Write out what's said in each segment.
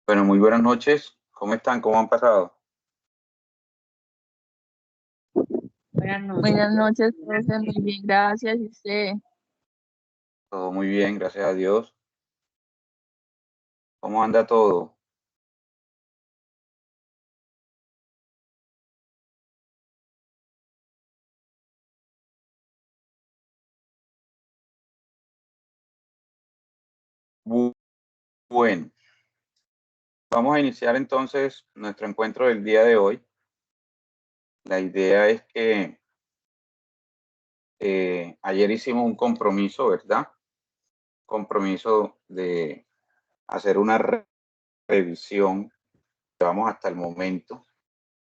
Bueno, muy buenas noches. ¿Cómo están? ¿Cómo han pasado? Buenas noches, profe. Muy bien, gracias. ¿Y usted? Todo muy bien, gracias a Dios. ¿Cómo anda todo? Bu- Bueno, vamos a iniciar entonces nuestro encuentro del día de hoy. La idea es que ayer hicimos un compromiso, ¿verdad? Compromiso de hacer una revisión que vamos hasta el momento,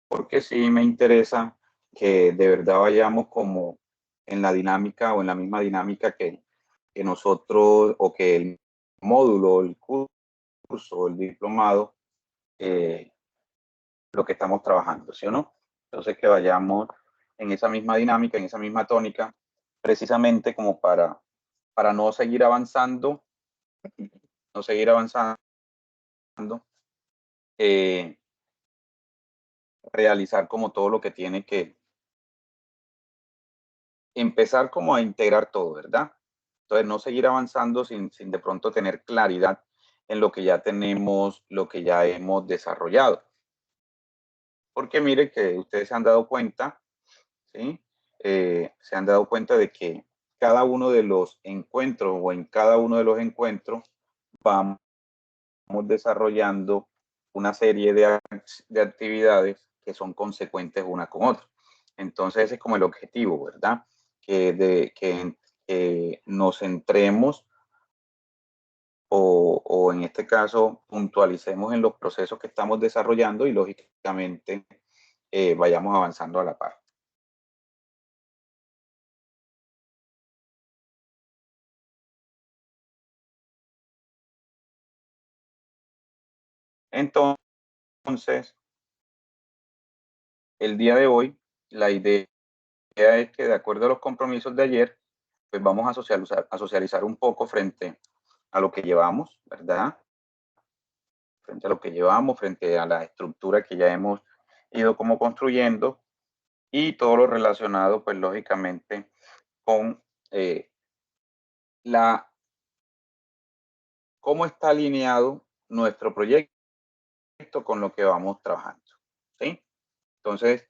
porque sí me interesa que de verdad vayamos como en la dinámica o en la misma dinámica que nosotros o que el módulo, el curso, el diplomado, eh, lo que estamos trabajando, ¿sí o no? Entonces que vayamos en esa misma dinámica, en esa misma tónica, precisamente como para no seguir avanzando, no seguir avanzando, eh, realizar como todo lo que tiene que empezar como a integrar todo, ¿verdad? Entonces no seguir avanzando sin de pronto tener claridad en lo que ya tenemos, lo que ya hemos desarrollado. Porque mire que ustedes se han dado cuenta, ¿sí? Se han dado cuenta de que cada uno de los encuentros o en cada uno de los encuentros vamos desarrollando una serie de actividades que son consecuentes una con otra. Entonces ese es como el objetivo, ¿verdad? Que nos centremos o en este caso puntualicemos en los procesos que estamos desarrollando y lógicamente vayamos avanzando a la par. Entonces, el día de hoy, la idea es que de acuerdo a los compromisos de ayer, pues vamos a socializar un poco frente a lo que llevamos, ¿verdad? Frente a lo que llevamos, frente a la estructura que ya hemos ido como construyendo y todo lo relacionado, pues lógicamente, con la cómo está alineado nuestro proyecto con lo que vamos trabajando, ¿sí? Entonces,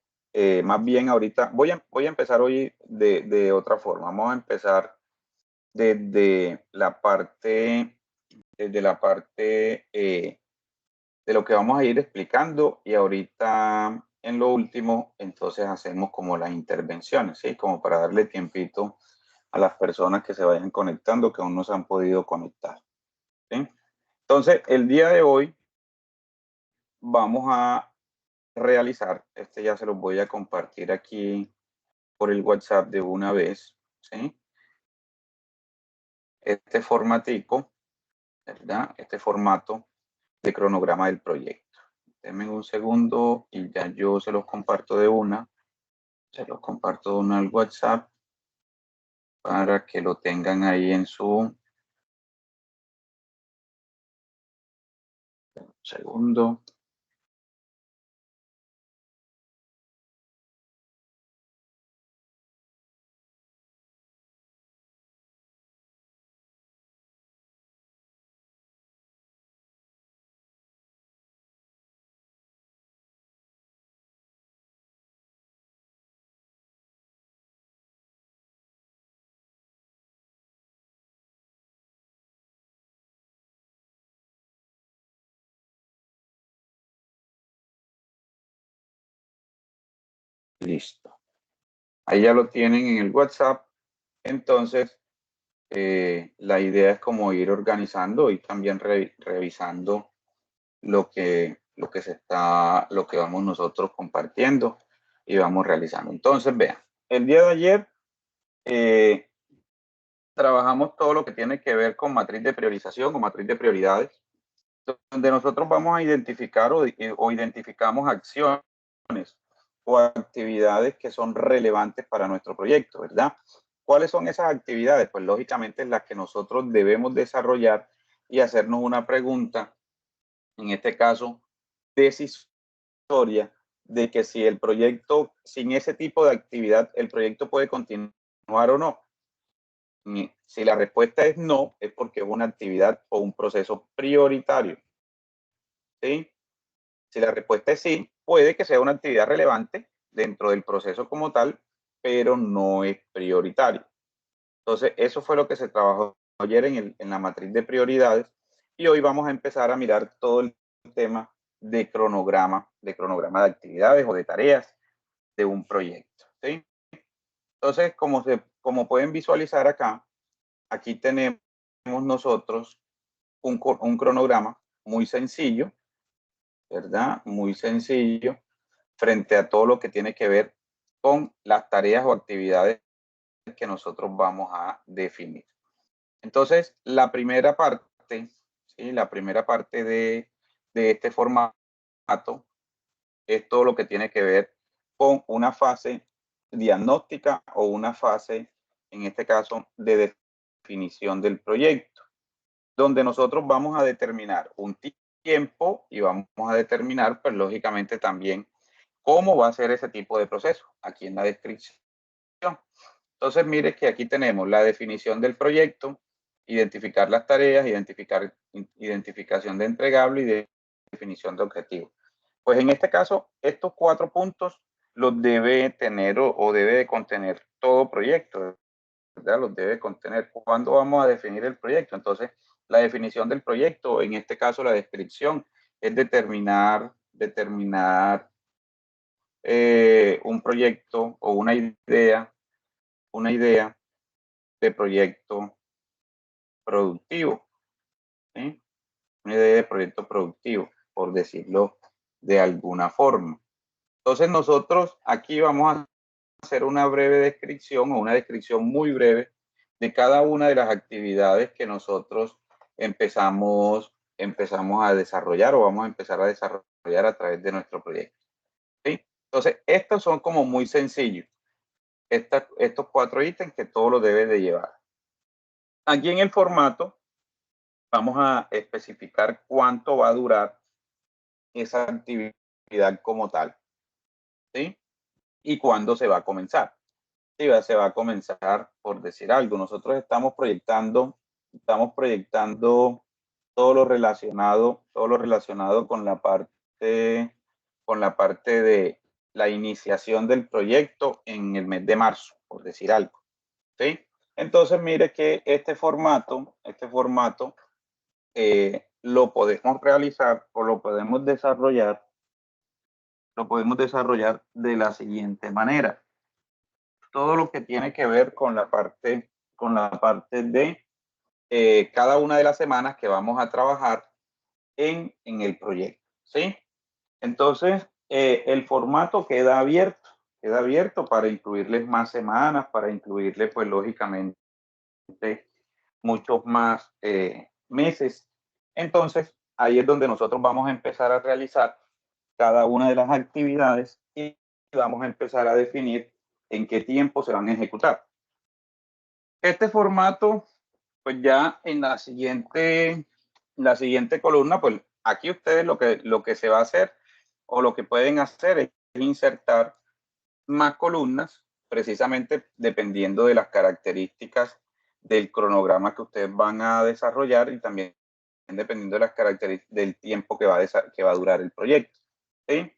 más bien ahorita voy a empezar hoy de otra forma. Vamos a empezar desde la parte, desde la parte de lo que vamos a ir explicando y ahorita en lo último, entonces hacemos como las intervenciones, ¿sí? Como para darle tiempito a las personas que se vayan conectando, que aún no se han podido conectar, ¿sí? Entonces, el día de hoy vamos a realizar, ya se los voy a compartir aquí por el WhatsApp de una vez, ¿sí? Este formatico, ¿verdad? Este formato de cronograma del proyecto. Denme un segundo y ya yo se los comparto de una. Se los comparto de una al WhatsApp para que lo tengan ahí en su segundo. Listo. Ahí ya lo tienen en el WhatsApp. Entonces, la idea es como ir organizando y también revisando lo que vamos nosotros compartiendo y vamos realizando. Entonces, vean, el día de ayer eh, trabajamos todo lo que tiene que ver con matriz de priorización o matriz de prioridades, donde nosotros vamos a identificar o identificamos acciones o actividades que son relevantes para nuestro proyecto, ¿verdad? ¿Cuáles son esas actividades? Pues lógicamente las que nosotros debemos desarrollar y hacernos una pregunta en este caso, decisoria de que si el proyecto, sin ese tipo de actividad, el proyecto puede continuar o no. Si la respuesta es no, es porque es una actividad o un proceso prioritario. ¿Sí? Si la respuesta es sí, puede que sea una actividad relevante dentro del proceso como tal, pero no es prioritario. Entonces, eso fue lo que se trabajó ayer en la matriz de prioridades, y hoy vamos a empezar a mirar todo el tema de cronograma de actividades o de tareas de un proyecto. ¿Sí? Entonces, como pueden visualizar acá, aquí tenemos nosotros un cronograma muy sencillo, ¿verdad? Muy sencillo frente a todo lo que tiene que ver con las tareas o actividades que nosotros vamos a definir. Entonces, la primera parte, ¿sí? La primera parte de este formato es todo lo que tiene que ver con una fase diagnóstica o una fase, en este caso, de definición del proyecto, donde nosotros vamos a determinar un tiempo y vamos a determinar, pues lógicamente también, cómo va a ser ese tipo de proceso, aquí en la descripción. Entonces, mire que aquí tenemos la definición del proyecto, identificar las tareas, identificación de entregable y definición de objetivos. Pues en este caso, estos 4 puntos los debe tener o debe de contener todo proyecto, ¿verdad? Los debe contener. ¿Cuándo vamos a definir el proyecto? Entonces, la definición del proyecto, en este caso la descripción, es determinar un proyecto o una idea de proyecto productivo, ¿sí? Una idea de proyecto productivo, por decirlo de alguna forma. Entonces nosotros aquí vamos a hacer una breve descripción o una descripción muy breve de cada una de las actividades que nosotros empezamos a desarrollar o vamos a empezar a desarrollar a través de nuestro proyecto. ¿Sí? Entonces, estos son como muy sencillos. Estos 4 ítems que todo lo debe de llevar. Aquí en el formato vamos a especificar cuánto va a durar esa actividad como tal, ¿sí? Y cuándo se va a comenzar. Sí, se va a comenzar, por decir algo. Nosotros estamos proyectando todo lo relacionado con la parte de la iniciación del proyecto en el mes de marzo, por decir algo. ¿Sí? Entonces, mire que este formato lo podemos realizar o lo podemos desarrollar de la siguiente manera. Todo lo que tiene que ver con la parte de cada una de las semanas que vamos a trabajar en el proyecto, ¿sí? Entonces, el formato queda abierto para incluirles más semanas, para incluirles, pues, lógicamente, muchos más meses. Entonces, ahí es donde nosotros vamos a empezar a realizar cada una de las actividades y vamos a empezar a definir en qué tiempo se van a ejecutar. Este formato, pues ya en la siguiente columna, pues aquí ustedes lo que se va a hacer o lo que pueden hacer es insertar más columnas, precisamente dependiendo de las características del cronograma que ustedes van a desarrollar y también dependiendo de las características del tiempo que va a durar el proyecto. ¿Sí?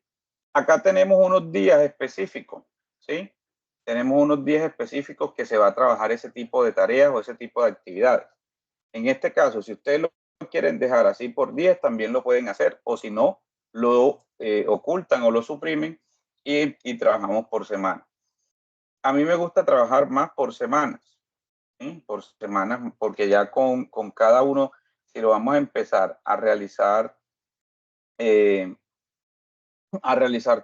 Acá tenemos unos días específicos, ¿sí? Tenemos unos días específicos que se va a trabajar ese tipo de tareas o ese tipo de actividades. En este caso, si ustedes lo quieren dejar así por 10, también lo pueden hacer, o si no, lo ocultan o lo suprimen y trabajamos por semana. A mí me gusta trabajar más por semanas, ¿sí? Por semanas, porque ya con cada uno, si lo vamos a empezar a realizar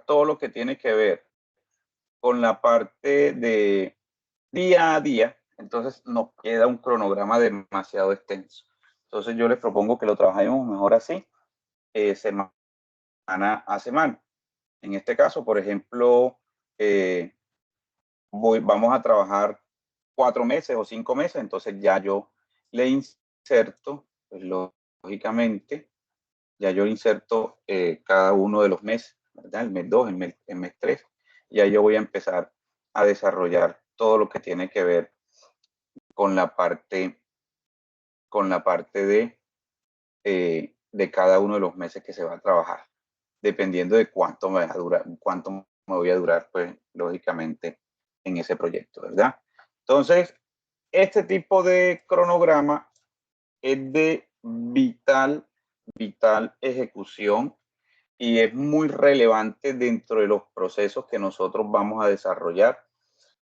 todo lo que tiene que ver con la parte de día a día, entonces nos queda un cronograma demasiado extenso. Entonces yo les propongo que lo trabajemos mejor así, semana a semana. En este caso, por ejemplo, vamos a trabajar 4 meses o 5 meses, entonces ya yo le inserto, pues, lógicamente, ya yo inserto cada uno de los meses, ¿verdad? El mes 2, el mes 3, y ahí yo voy a empezar a desarrollar todo lo que tiene que ver con la parte de cada uno de los meses que se va a trabajar, dependiendo de cuánto me va a durar, cuánto me voy a durar, pues, lógicamente, en ese proyecto, ¿verdad? Entonces, este tipo de cronograma es de vital ejecución y es muy relevante dentro de los procesos que nosotros vamos a desarrollar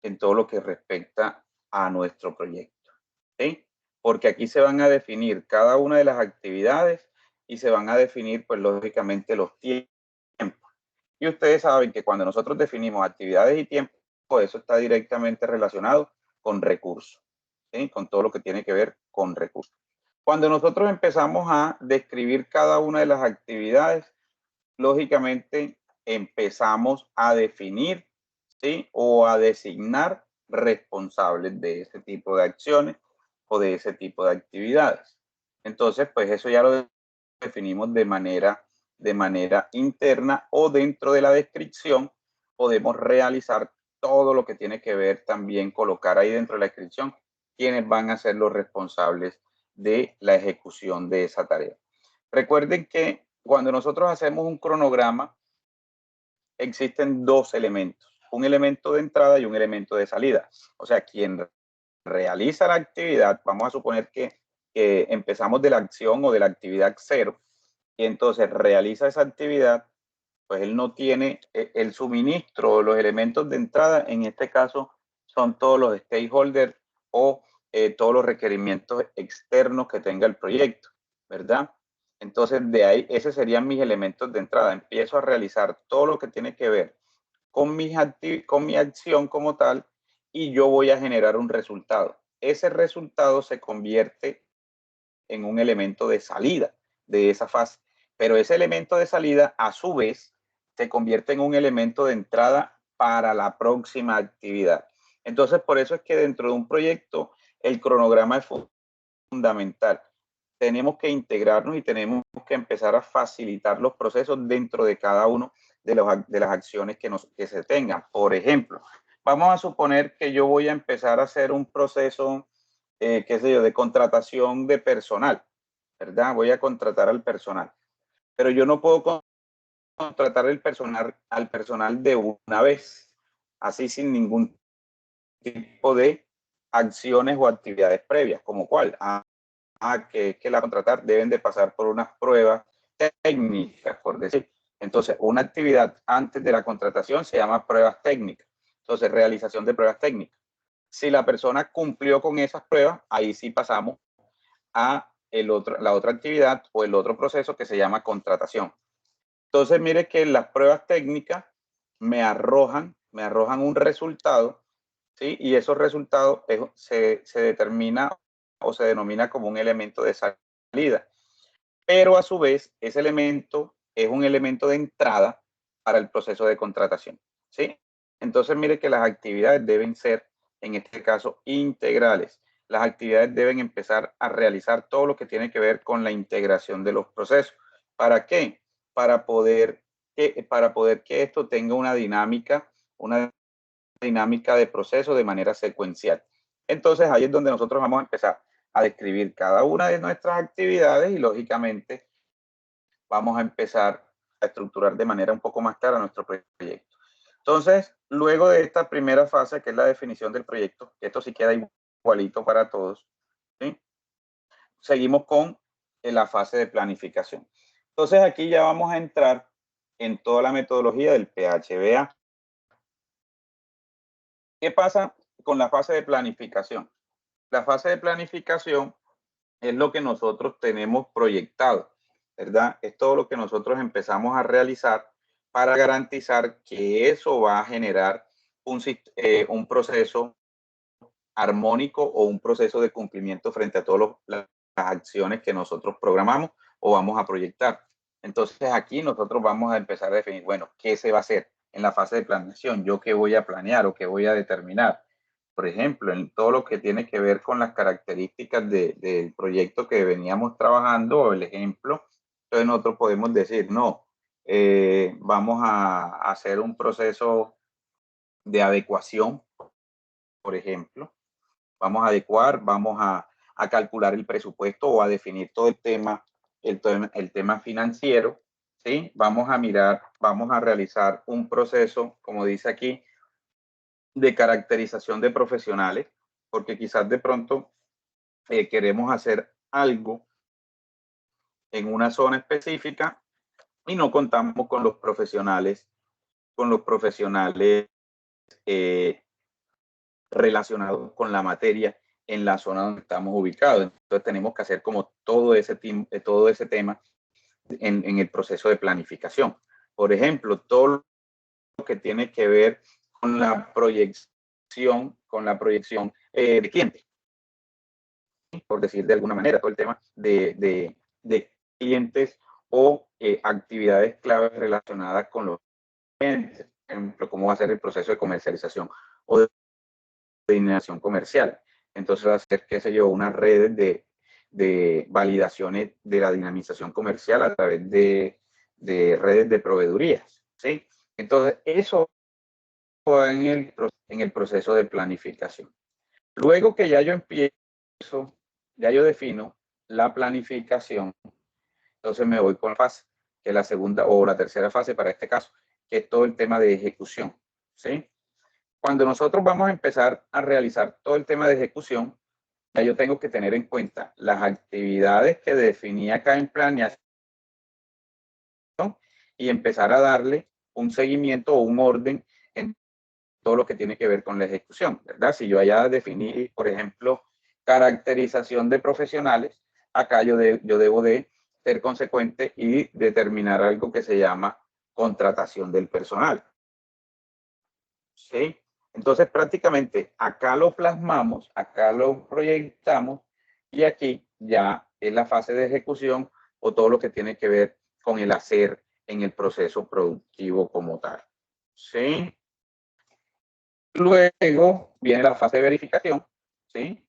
en todo lo que respecta a nuestro proyecto, ¿sí? Porque aquí se van a definir cada una de las actividades y se van a definir, pues, lógicamente, los tiempos. Y ustedes saben que cuando nosotros definimos actividades y tiempos, eso está directamente relacionado con recursos, ¿sí? Con todo lo que tiene que ver con recursos. Cuando nosotros empezamos a describir cada una de las actividades, lógicamente empezamos a definir, ¿sí? O a designar responsables de ese tipo de acciones o de ese tipo de actividades. Entonces, pues eso ya lo definimos de manera interna, o dentro de la descripción podemos realizar todo lo que tiene que ver también, colocar ahí dentro de la descripción quiénes van a ser los responsables de la ejecución de esa tarea. Recuerden que cuando nosotros hacemos un cronograma, existen dos elementos, un elemento de entrada y un elemento de salida. O sea, quien realiza la actividad, vamos a suponer que empezamos de la acción o de la actividad 0, y entonces realiza esa actividad, pues él no tiene el suministro o los elementos de entrada. En este caso son todos los stakeholders o todos los requerimientos externos que tenga el proyecto, ¿verdad? Entonces, de ahí, esos serían mis elementos de entrada. Empiezo a realizar todo lo que tiene que ver con mi acción como tal, y yo voy a generar un resultado. Ese resultado se convierte en un elemento de salida de esa fase, pero ese elemento de salida, a su vez, se convierte en un elemento de entrada para la próxima actividad. Entonces, por eso es que dentro de un proyecto, el cronograma es fundamental. Tenemos que integrarnos y tenemos que empezar a facilitar los procesos dentro de cada uno de las acciones que se tengan. Por ejemplo, vamos a suponer que yo voy a empezar a hacer un proceso, qué sé yo, de contratación de personal, ¿verdad? Voy a contratar al personal, pero yo no puedo contratar al personal de una vez, así sin ningún tipo de acciones o actividades previas, como cuál, que la contratar deben de pasar por unas pruebas técnicas, por decir. Entonces, una actividad antes de la contratación se llama pruebas técnicas. Entonces, realización de pruebas técnicas. Si la persona cumplió con esas pruebas, ahí sí pasamos a la otra actividad o el otro proceso que se llama contratación. Entonces, mire que las pruebas técnicas me arrojan un resultado, ¿sí? Y esos resultados se determina o se denomina como un elemento de salida. Pero a su vez, ese elemento es un elemento de entrada para el proceso de contratación, ¿sí? Entonces, mire que las actividades deben ser, en este caso, integrales. Las actividades deben empezar a realizar todo lo que tiene que ver con la integración de los procesos. ¿Para qué? Para poder que esto tenga una dinámica de proceso de manera secuencial. Entonces, ahí es donde nosotros vamos a empezar a describir cada una de nuestras actividades y, lógicamente, vamos a empezar a estructurar de manera un poco más clara nuestro proyecto. Entonces, luego de esta primera fase, que es la definición del proyecto, esto sí queda igualito para todos, ¿sí? Seguimos con la fase de planificación. Entonces, aquí ya vamos a entrar en toda la metodología del PHBA. ¿Qué pasa con la fase de planificación? La fase de planificación es lo que nosotros tenemos proyectado, ¿verdad? Es todo lo que nosotros empezamos a realizar para garantizar que eso va a generar un proceso armónico o un proceso de cumplimiento frente a todas las acciones que nosotros programamos o vamos a proyectar. Entonces aquí nosotros vamos a empezar a definir, bueno, ¿qué se va a hacer en la fase de planeación? ¿Yo qué voy a planear o qué voy a determinar? Por ejemplo, en todo lo que tiene que ver con las características del proyecto que veníamos trabajando, o el ejemplo, Entonces nosotros podemos decir, no, vamos a hacer un proceso de adecuación, por ejemplo. Vamos a adecuar, vamos a calcular el presupuesto o a definir todo el tema financiero, ¿sí? Vamos a mirar, vamos a realizar un proceso, como dice aquí, de caracterización de profesionales, porque quizás de pronto queremos hacer algo en una zona específica y no contamos con los profesionales eh, relacionados con la materia en la zona donde estamos ubicados. Entonces tenemos que hacer como todo ese tema en el proceso de planificación. Por ejemplo, todo lo que tiene que ver con la proyección de clientes, por decir de alguna manera, todo el tema de clientes o actividades claves relacionadas con los clientes, por ejemplo, cómo va a ser el proceso de comercialización o de dinamización comercial. Entonces, hacer, qué sé yo, unas redes de validaciones de la dinamización comercial a través de redes de proveedurías, ¿sí? Entonces, eso va en el proceso de planificación. Luego que ya yo empiezo, ya yo defino la planificación, entonces me voy con la fase, que es la segunda o la tercera fase para este caso, que es todo el tema de ejecución, ¿sí? Cuando nosotros vamos a empezar a realizar todo el tema de ejecución, ya yo tengo que tener en cuenta las actividades que definí acá en planeación y empezar a darle un seguimiento o un orden en todo lo que tiene que ver con la ejecución, ¿verdad? Si yo allá definí, por ejemplo, caracterización de profesionales, acá yo debo de ser consecuente y determinar algo que se llama contratación del personal, ¿sí? Entonces, prácticamente acá lo plasmamos, acá lo proyectamos y aquí ya es la fase de ejecución o todo lo que tiene que ver con el hacer en el proceso productivo como tal, ¿sí? Luego viene la fase de verificación, ¿sí?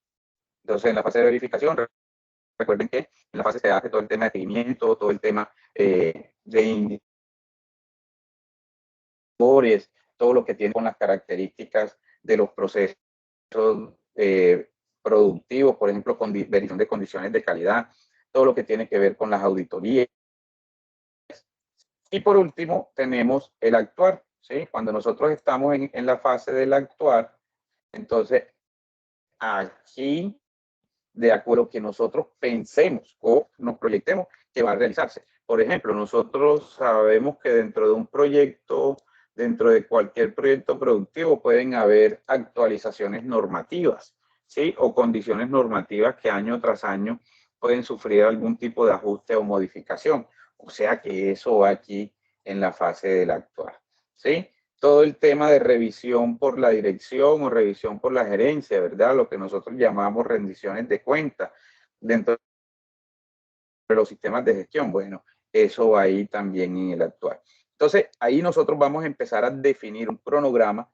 Entonces, en la fase de verificación, recuerden que en la fase se hace todo el tema de seguimiento, todo el tema de indicadores, todo lo que tiene con las características de los procesos productivos, por ejemplo, con verificación de condiciones de calidad, todo lo que tiene que ver con las auditorías. Y por último, tenemos el actuar, ¿sí? Cuando nosotros estamos en la fase del actuar, entonces aquí, de acuerdo a que nosotros pensemos o nos proyectemos que va a realizarse. Por ejemplo, nosotros sabemos que dentro de un proyecto, dentro de cualquier proyecto productivo, pueden haber actualizaciones normativas, ¿sí? O condiciones normativas que año tras año pueden sufrir algún tipo de ajuste o modificación. O sea que eso va aquí en la fase del actuar, ¿sí? Todo el tema de revisión por la dirección o revisión por la gerencia, ¿verdad? Lo que nosotros llamamos rendiciones de cuentas dentro de los sistemas de gestión. Bueno, eso va ahí también en el actual. Entonces, ahí nosotros vamos a empezar a definir un cronograma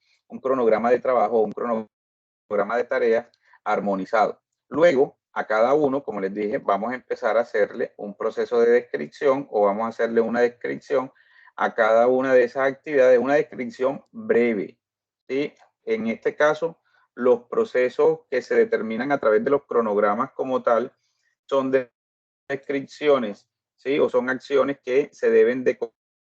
de trabajo, un cronograma de tareas armonizado. Luego, a cada uno, como les dije, vamos a empezar a hacerle un proceso de descripción o vamos a hacerle una descripción a cada una de esas actividades, una descripción breve, ¿sí? En este caso, los procesos que se determinan a través de los cronogramas como tal son descripciones, ¿sí? O son acciones que se deben de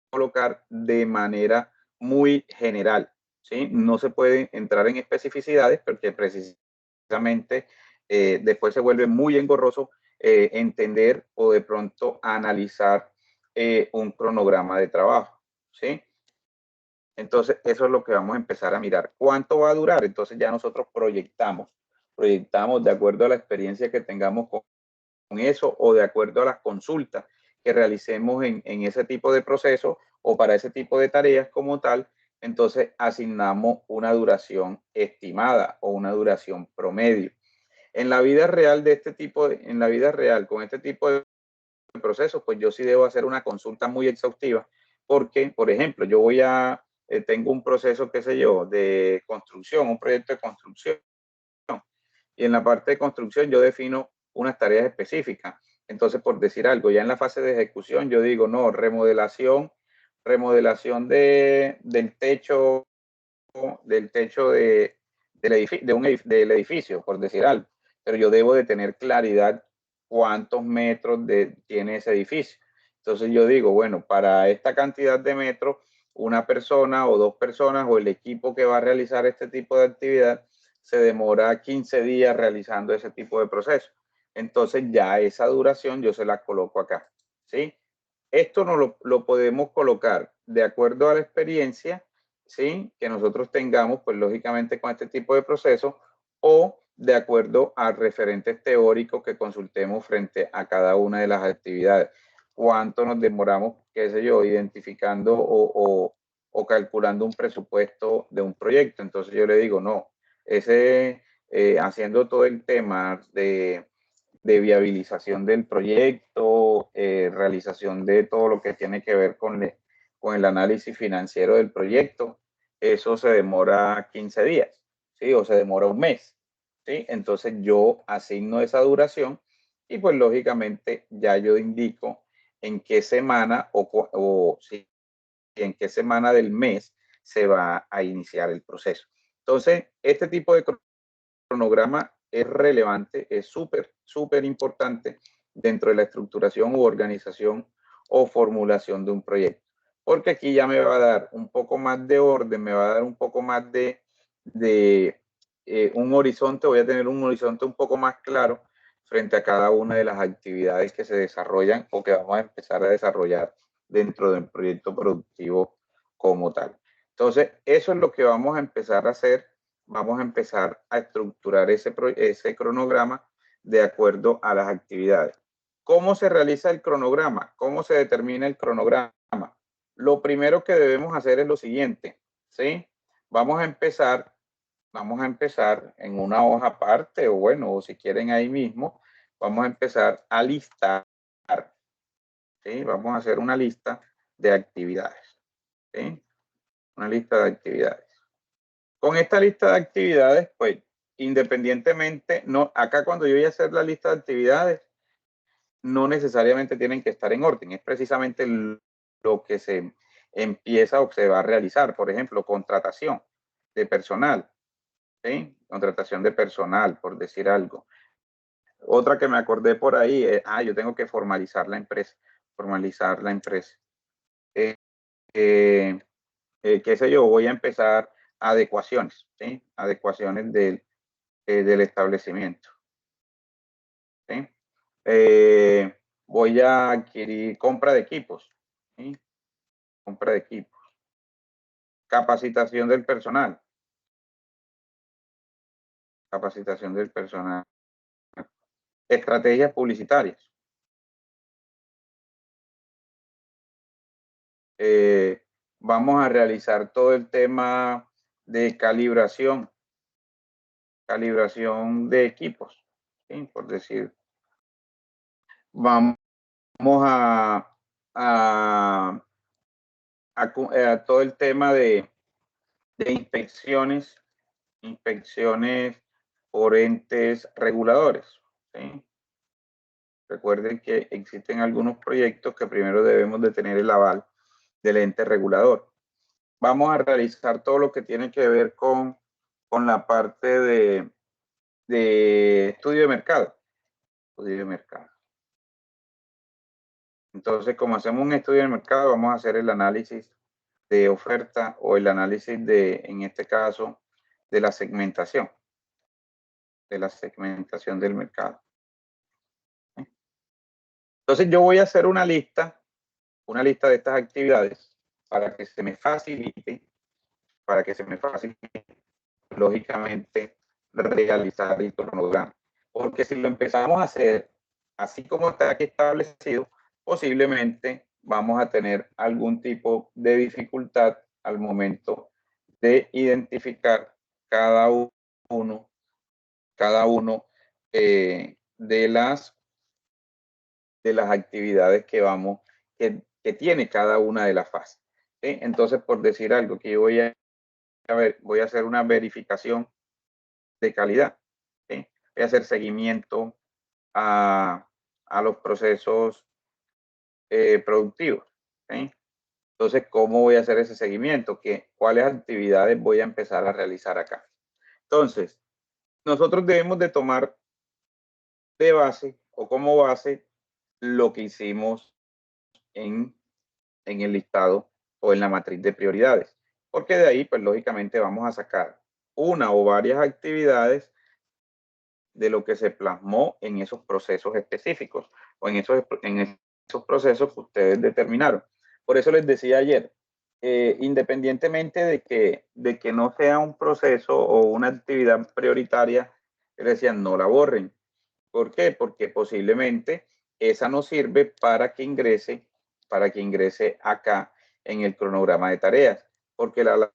colocar de manera muy general, ¿sí? No se puede entrar en especificidades porque precisamente después se vuelve muy engorroso entender o de pronto analizar un cronograma de trabajo, ¿sí? Entonces, eso es lo que vamos a empezar a mirar. ¿Cuánto va a durar? Entonces ya nosotros proyectamos de acuerdo a la experiencia que tengamos con eso o de acuerdo a las consultas que realicemos en ese tipo de proceso o para ese tipo de tareas como tal, entonces asignamos una duración estimada o una duración promedio. En la vida real en la vida real con este tipo de procesos, pues yo sí debo hacer una consulta muy exhaustiva porque, por ejemplo, tengo un proceso, qué sé yo, de construcción, un proyecto de construcción y en la parte de construcción yo defino unas tareas específicas. Entonces, por decir algo, ya en la fase de ejecución, yo digo, no, remodelación del techo del edificio, por decir algo. Pero yo debo de tener claridad cuántos metros tiene ese edificio. Entonces yo digo, bueno, para esta cantidad de metros, una persona o dos personas o el equipo que va a realizar este tipo de actividad se demora 15 días realizando ese tipo de proceso. Entonces ya esa duración yo se la coloco acá, ¿sí? Esto no lo podemos colocar de acuerdo a la experiencia, ¿sí? Que nosotros tengamos, pues lógicamente con este tipo de procesos, o de acuerdo a referentes teóricos que consultemos frente a cada una de las actividades. ¿Cuánto nos demoramos, qué sé yo, identificando o calculando un presupuesto de un proyecto? Entonces yo le digo, no, haciendo todo el tema de viabilización del proyecto, realización de todo lo que tiene que ver con el análisis financiero del proyecto, eso se demora 15 días, ¿sí? O se demora un mes, ¿sí? Entonces yo asigno esa duración y pues lógicamente ya yo indico en qué semana sí, en qué semana del mes se va a iniciar el proceso. Entonces, este tipo de cronograma es relevante, es súper importante dentro de la estructuración u organización o formulación de un proyecto. Porque aquí ya me va a dar un poco más de orden, me va a dar un poco más de un horizonte, voy a tener un horizonte un poco más claro frente a cada una de las actividades que se desarrollan o que vamos a empezar a desarrollar dentro del proyecto productivo como tal. Entonces, eso es lo que vamos a empezar a hacer. Vamos a empezar a estructurar ese cronograma de acuerdo a las actividades. ¿Cómo se realiza el cronograma? ¿Cómo se determina el cronograma? Lo primero que debemos hacer es lo siguiente, ¿sí? Vamos a empezar en una hoja aparte o bueno, o si quieren ahí mismo, vamos a empezar a listar, ¿sí? Vamos a hacer una lista de actividades, ¿sí? Una lista de actividades. Con esta lista de actividades, pues, independientemente, no, acá cuando yo voy a hacer la lista de actividades, no necesariamente tienen que estar en orden, es precisamente lo que se empieza o se va a realizar. Por ejemplo, contratación de personal, ¿sí? Contratación de personal, por decir algo. Otra que me acordé por ahí es, yo tengo que formalizar la empresa, formalizar la empresa. Qué sé yo, voy a empezar adecuaciones, ¿sí? Adecuaciones del establecimiento, ¿sí? Voy a adquirir compra de equipos, ¿sí? Compra de equipos. Capacitación del personal. Capacitación del personal. Estrategias publicitarias. Vamos a realizar todo el tema de calibración de equipos, ¿sí? Por decir, vamos a todo el tema de inspecciones por entes reguladores, ¿sí? Recuerden que existen algunos proyectos que primero debemos de tener el aval del ente regulador. Vamos a realizar todo lo que tiene que ver con la parte de estudio de mercado. Estudio de mercado. Entonces, como hacemos un estudio de mercado, vamos a hacer el análisis de oferta o el análisis en este caso, de la segmentación del mercado. Entonces, yo voy a hacer una lista de estas actividades para que se me facilite, lógicamente, realizar el cronograma. Porque si lo empezamos a hacer así como está aquí establecido, posiblemente vamos a tener algún tipo de dificultad al momento de identificar cada uno de las actividades que tiene cada una de las fases, ¿sí? Entonces, por decir algo, que yo voy a hacer una verificación de calidad, ¿sí? Voy a hacer seguimiento a a los procesos productivos. ¿Sí? Entonces, ¿cómo voy a hacer ese seguimiento? ¿Cuáles actividades voy a empezar a realizar acá? Entonces, nosotros debemos de tomar de base o como base lo que hicimos en el listado o en la matriz de prioridades, porque de ahí, pues lógicamente vamos a sacar una o varias actividades de lo que se plasmó en esos procesos específicos o en esos procesos que ustedes determinaron. Por eso les decía ayer, independientemente de que no sea un proceso o una actividad prioritaria, les decía, no la borren. ¿Por qué? Porque posiblemente esa no sirve para que ingrese acá en el cronograma de tareas, porque la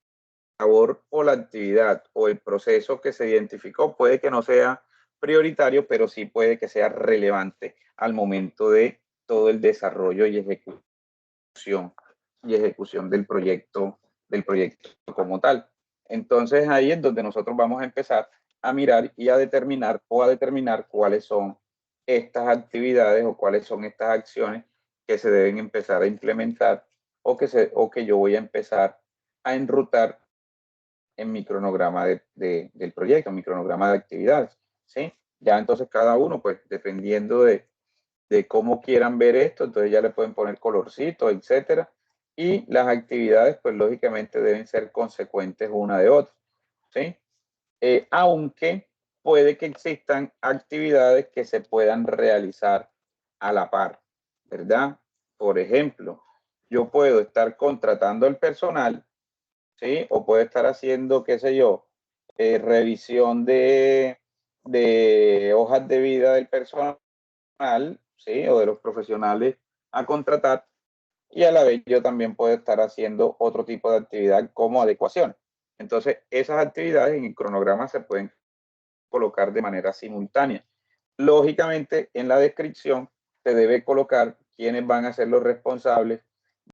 labor o la actividad o el proceso que se identificó puede que no sea prioritario, pero sí puede que sea relevante al momento de todo el desarrollo y ejecución del proyecto como tal. Entonces ahí es donde nosotros vamos a empezar a mirar y a determinar cuáles son estas actividades o cuáles son estas acciones que se deben empezar a implementar o que yo voy a empezar a enrutar en mi cronograma del proyecto, en mi cronograma de actividades, ¿sí? Ya entonces cada uno, pues dependiendo de cómo quieran ver esto, entonces ya le pueden poner colorcito, etcétera. Y las actividades, pues lógicamente deben ser consecuentes una de otra, ¿sí? Aunque puede que existan actividades que se puedan realizar a la par, ¿verdad? Por ejemplo, yo puedo estar contratando el personal, ¿sí? O puede estar haciendo, qué sé yo, revisión de hojas de vida del personal, ¿sí? O de los profesionales a contratar. Y a la vez yo también puedo estar haciendo otro tipo de actividad como adecuación. Entonces, esas actividades en el cronograma se pueden colocar de manera simultánea. Lógicamente, en la descripción se debe colocar quiénes van a ser los responsables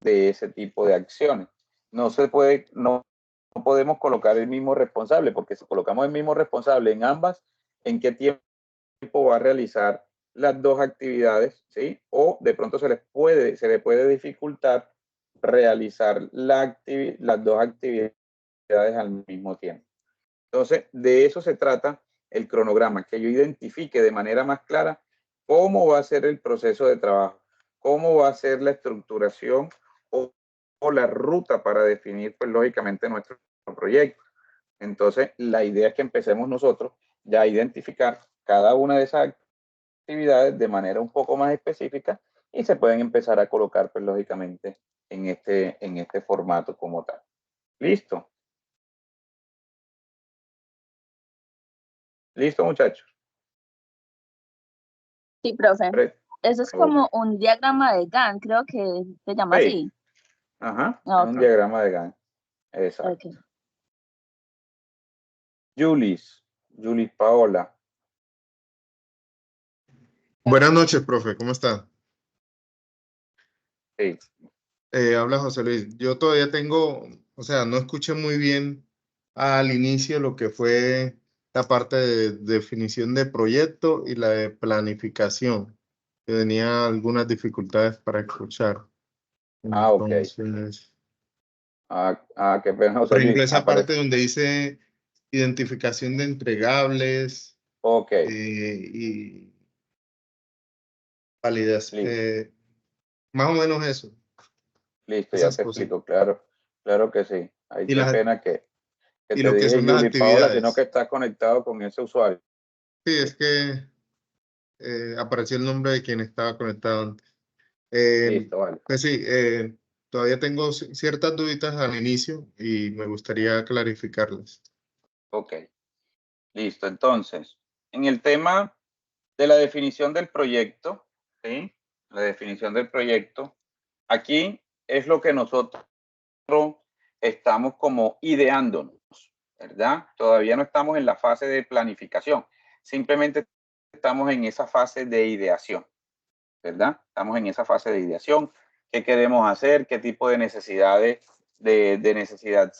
de ese tipo de acciones. No podemos colocar el mismo responsable, porque si colocamos el mismo responsable en ambas, ¿en qué tiempo va a realizar las dos actividades? ¿Sí? O de pronto se le puede dificultar realizar las dos actividades al mismo tiempo. Entonces, de eso se trata el cronograma, que yo identifique de manera más clara cómo va a ser el proceso de trabajo, cómo va a ser la estructuración o la ruta para definir, pues lógicamente, nuestro proyecto. Entonces, la idea es que empecemos nosotros ya a identificar cada una de esas actividades de manera un poco más específica y se pueden empezar a colocar, pues lógicamente, en este formato como tal. ¿Listo? ¿Listo, muchachos? Sí, profe. Eso es Ok. como un diagrama de Gantt, creo que se llama Sí, así. ajá, es un Ok, diagrama de Gantt. Exacto. ok. Julis Paola. Buenas noches, profe, ¿cómo está? Sí, Habla José Luis. Yo todavía tengo, o sea, no escuché muy bien al inicio lo que fue la parte de definición de proyecto y la de planificación. Tenía algunas dificultades para escuchar. ok. Entonces, Qué pena, por José ejemplo, Luis. esa parte donde dice identificación de entregables Ok, y validez, listo, más o menos eso, listo, ya esas te cosas. explico, claro, claro que sí. Ay, Y, qué las, pena que y te lo que dije son las Julis Paola, sino que actividades. estás conectado con ese usuario. Sí, es que apareció el nombre de quien estaba conectado antes. Listo, vale. Pues sí, todavía tengo ciertas duditas al inicio y me gustaría clarificarlas. Ok, listo. Entonces, en el tema de la definición del proyecto, ¿sí? La definición del proyecto, aquí es lo que nosotros estamos como ideándonos, ¿verdad? Todavía no estamos en la fase de planificación, simplemente estamos en esa fase de ideación, ¿verdad? Estamos en esa fase de ideación. ¿Qué queremos hacer? ¿Qué tipo de necesidades, de necesidad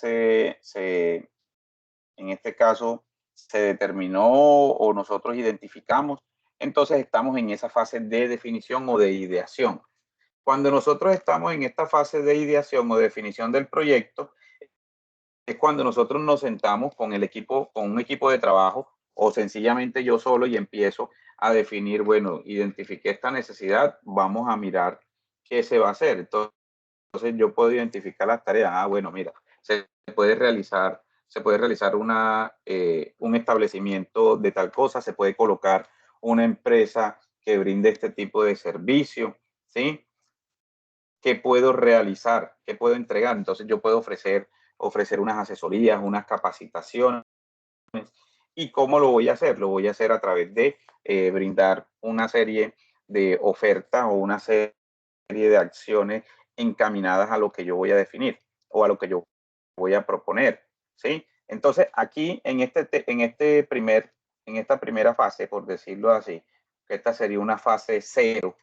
en este caso, se determinó o nosotros identificamos? entonces estamos en esa fase de definición o de ideación. Cuando nosotros estamos en esta fase de ideación o definición del proyecto, es cuando nosotros nos sentamos con el equipo, con un equipo de trabajo, o sencillamente yo solo, y empiezo a definir, bueno, identifiqué esta necesidad, vamos a mirar qué se va a hacer. Entonces yo puedo identificar las tareas. Ah, bueno, mira, se puede realizar un establecimiento de tal cosa, se puede colocar una empresa que brinde este tipo de servicio, ¿sí? ¿Qué puedo realizar? ¿Qué puedo entregar? Entonces yo puedo ofrecer unas asesorías, unas capacitaciones. ¿Y cómo lo voy a hacer? Lo voy a hacer a través de brindar una serie de ofertas o una serie de acciones encaminadas a lo que yo voy a definir o a lo que yo voy a proponer, ¿sí? Entonces, aquí en esta primera fase, por decirlo así, esta sería una fase 0,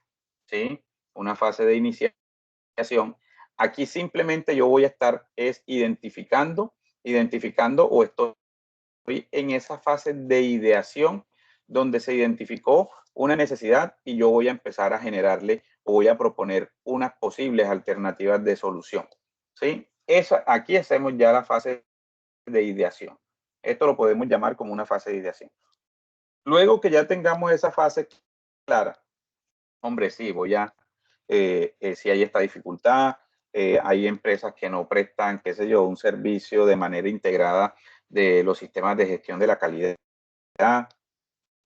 ¿sí? Una fase de iniciación. Aquí simplemente yo voy a estar identificando o estoy en esa fase de ideación donde se identificó una necesidad y yo voy a empezar a generarle o voy a proponer unas posibles alternativas de solución. ¿Sí? Aquí hacemos ya la fase de ideación. Esto lo podemos llamar como una fase de ideación. Luego que ya tengamos esa fase clara, hombre, sí, si hay esta dificultad, hay empresas que no prestan, qué sé yo, un servicio de manera integrada de los sistemas de gestión de la calidad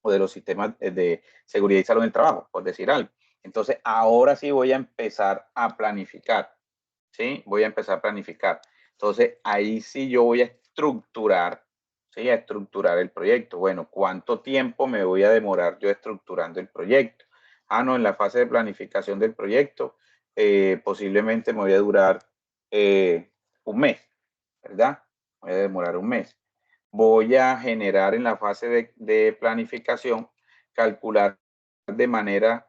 o de los sistemas de seguridad y salud en el trabajo, por decir algo. Entonces, ahora sí voy a empezar a planificar, ¿sí? Voy a empezar a planificar. Entonces, ahí sí yo voy a estructurar, ¿sí? A estructurar el proyecto. Bueno, ¿cuánto tiempo me voy a demorar yo estructurando el proyecto? Ah, no, en la fase de planificación del proyecto, posiblemente me voy a durar un mes, ¿verdad? Voy a demorar un mes. Voy a generar en la fase de planificación, calcular de manera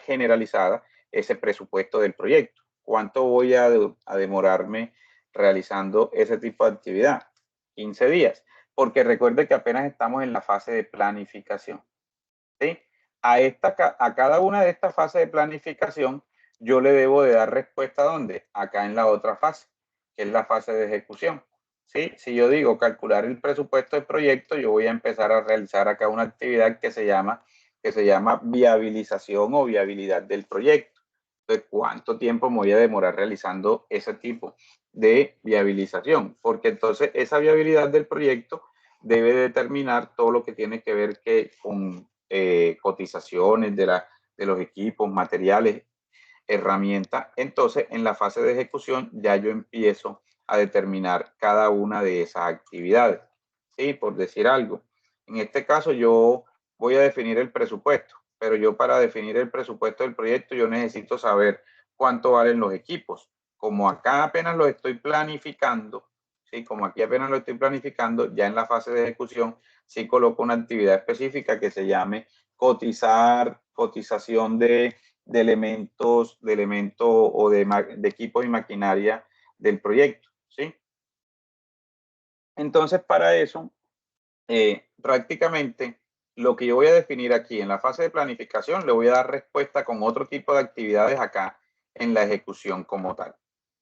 generalizada ese presupuesto del proyecto. ¿Cuánto voy a demorarme realizando ese tipo de actividad? 15 días. Porque recuerde que apenas estamos en la fase de planificación. ¿Sí? A cada una de estas fases de planificación, yo le debo de dar respuesta ¿dónde? Acá en la otra fase, que es la fase de ejecución. ¿Sí? Si yo digo calcular el presupuesto del proyecto, yo voy a empezar a realizar acá una actividad que se llama viabilización o viabilidad del proyecto. Entonces, ¿cuánto tiempo me voy a demorar realizando ese tipo de viabilización? Porque entonces esa viabilidad del proyecto debe determinar todo lo que tiene que ver con cotizaciones de los equipos, materiales, herramientas. Entonces, en la fase de ejecución ya yo empiezo a determinar cada una de esas actividades. ¿Sí? Por decir algo. En este caso yo voy a definir el presupuesto, pero yo para definir el presupuesto del proyecto yo necesito saber cuánto valen los equipos. Como acá apenas lo estoy planificando, ¿sí? Como aquí apenas lo estoy planificando, ya en la fase de ejecución sí coloco una actividad específica que se llame cotización de elementos o de equipos y maquinaria del proyecto, ¿sí? Entonces, para eso, prácticamente lo que yo voy a definir aquí en la fase de planificación, le voy a dar respuesta con otro tipo de actividades acá en la ejecución como tal.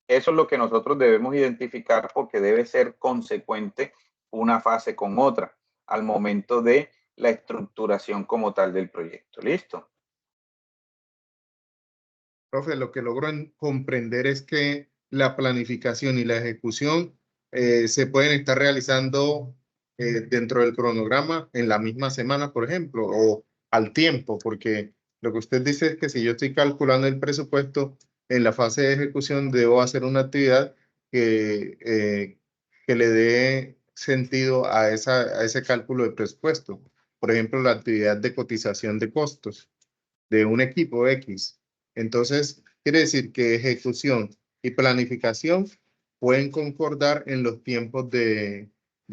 Eso es lo que nosotros debemos identificar porque debe ser consecuente una fase con otra al momento de la estructuración como tal del proyecto. ¿Listo? Profe, lo que logro comprender es que la planificación y la ejecución se pueden estar realizando dentro del cronograma en la misma semana, por ejemplo, o al tiempo, porque lo que usted dice es que si yo estoy calculando el presupuesto en la fase de ejecución, debo hacer una actividad que le dé sentido a ese cálculo de presupuesto. Por ejemplo, la actividad de cotización de costos de un equipo X. Entonces, quiere decir que ejecución y planificación pueden concordar en los tiempos de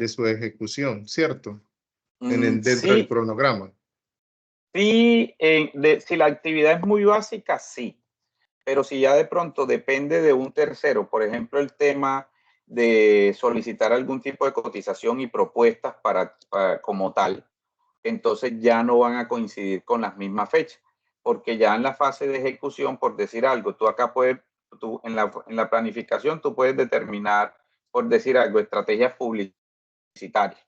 su ejecución, ¿cierto? Dentro del Sí, cronograma. sí, si la actividad es muy básica, sí. Pero si ya de pronto depende de un tercero, por ejemplo, el tema de solicitar algún tipo de cotización y propuestas como tal, entonces ya no van a coincidir con las mismas fechas, porque ya en la fase de ejecución, por decir algo, tú acá puedes, en la planificación, tú puedes determinar, por decir algo, estrategias publicitarias.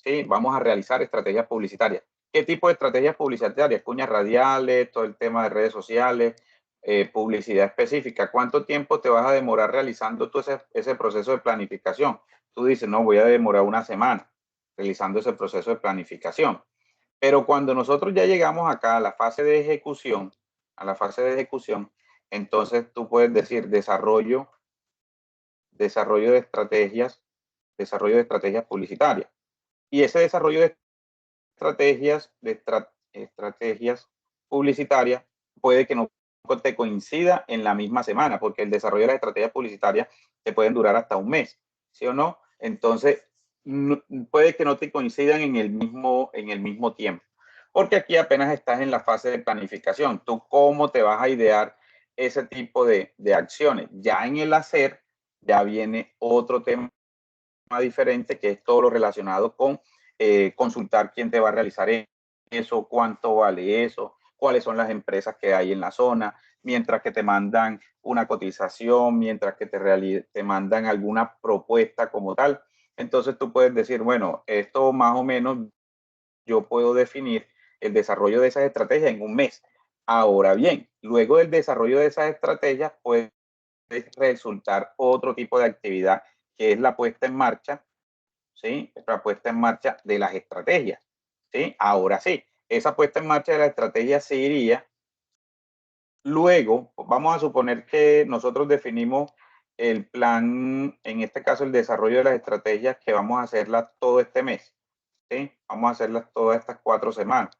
¿Sí? Vamos a realizar estrategias publicitarias. ¿Qué tipo de estrategias publicitarias? Cuñas radiales, todo el tema de redes sociales, publicidad específica. ¿Cuánto tiempo te vas a demorar realizando tú ese proceso de planificación? Tú dices, no, voy a demorar una semana realizando ese proceso de planificación. Pero cuando nosotros ya llegamos acá a la fase de ejecución, entonces tú puedes decir desarrollo de estrategias publicitarias. Y ese desarrollo de estrategias publicitarias puede que no te coincida en la misma semana, porque el desarrollo de las estrategias publicitarias te pueden durar hasta un mes, ¿sí o no? Entonces, puede que no te coincidan en el mismo tiempo, porque aquí apenas estás en la fase de planificación. ¿Tú cómo te vas a idear ese tipo de acciones? Ya en el hacer, ya viene otro tema diferente, que es todo lo relacionado con consultar quién te va a realizar eso, cuánto vale eso, cuáles son las empresas que hay en la zona, mientras que te mandan una cotización, mientras que te mandan alguna propuesta como tal. Entonces tú puedes decir, bueno, esto más o menos yo puedo definir el desarrollo de esas estrategias en un mes. Ahora bien, luego del desarrollo de esas estrategias puede resultar otro tipo de actividad, que es la puesta en marcha, ¿sí? La puesta en marcha de las estrategias, ¿sí? Ahora sí, esa puesta en marcha de la estrategia se iría luego. Vamos a suponer que nosotros definimos el plan, en este caso el desarrollo de las estrategias, que vamos a hacerlas todo este mes, ¿sí? Vamos a hacerlas todas estas 4 semanas.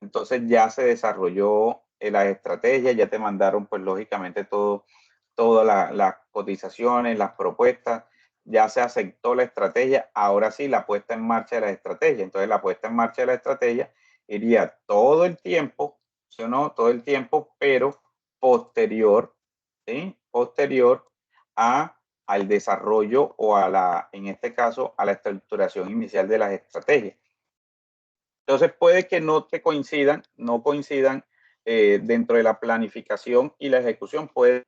Entonces ya se desarrolló las estrategias, ya te mandaron pues lógicamente todas las cotizaciones, las propuestas, ya se aceptó la estrategia. Ahora sí, la puesta en marcha de la estrategia. Entonces la puesta en marcha de la estrategia iría todo el tiempo, ¿sí o no? Todo el tiempo, pero posterior, ¿sí? Posterior al desarrollo o en este caso, a la estructuración inicial de las estrategias. Entonces puede que no coincidan dentro de la planificación y la ejecución, puede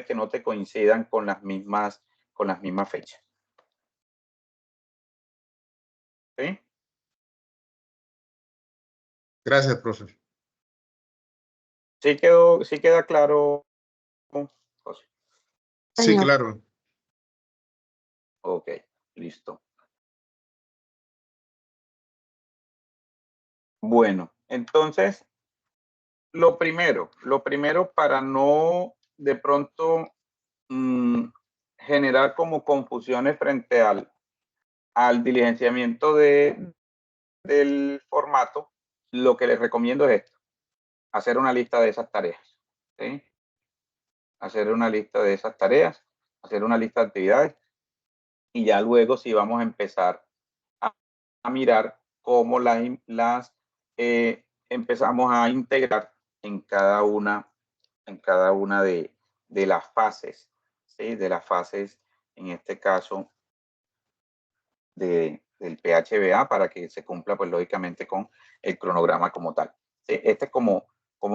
que no te coincidan con las mismas fechas. ¿Sí? Gracias, profe. Sí queda claro, José. Sí, claro. Ok, listo. Bueno, entonces, lo primero para no de pronto generar como confusiones frente al diligenciamiento del formato, lo que les recomiendo es esto: hacer una lista de esas tareas, ¿sí? Hacer una lista de esas tareas, hacer una lista de actividades, y ya luego sí vamos a empezar a mirar cómo las empezamos a integrar en cada una de las fases, ¿sí? De las fases, en este caso, del PHBA, para que se cumpla, pues lógicamente, con el cronograma como tal. ¿Sí? Esta es como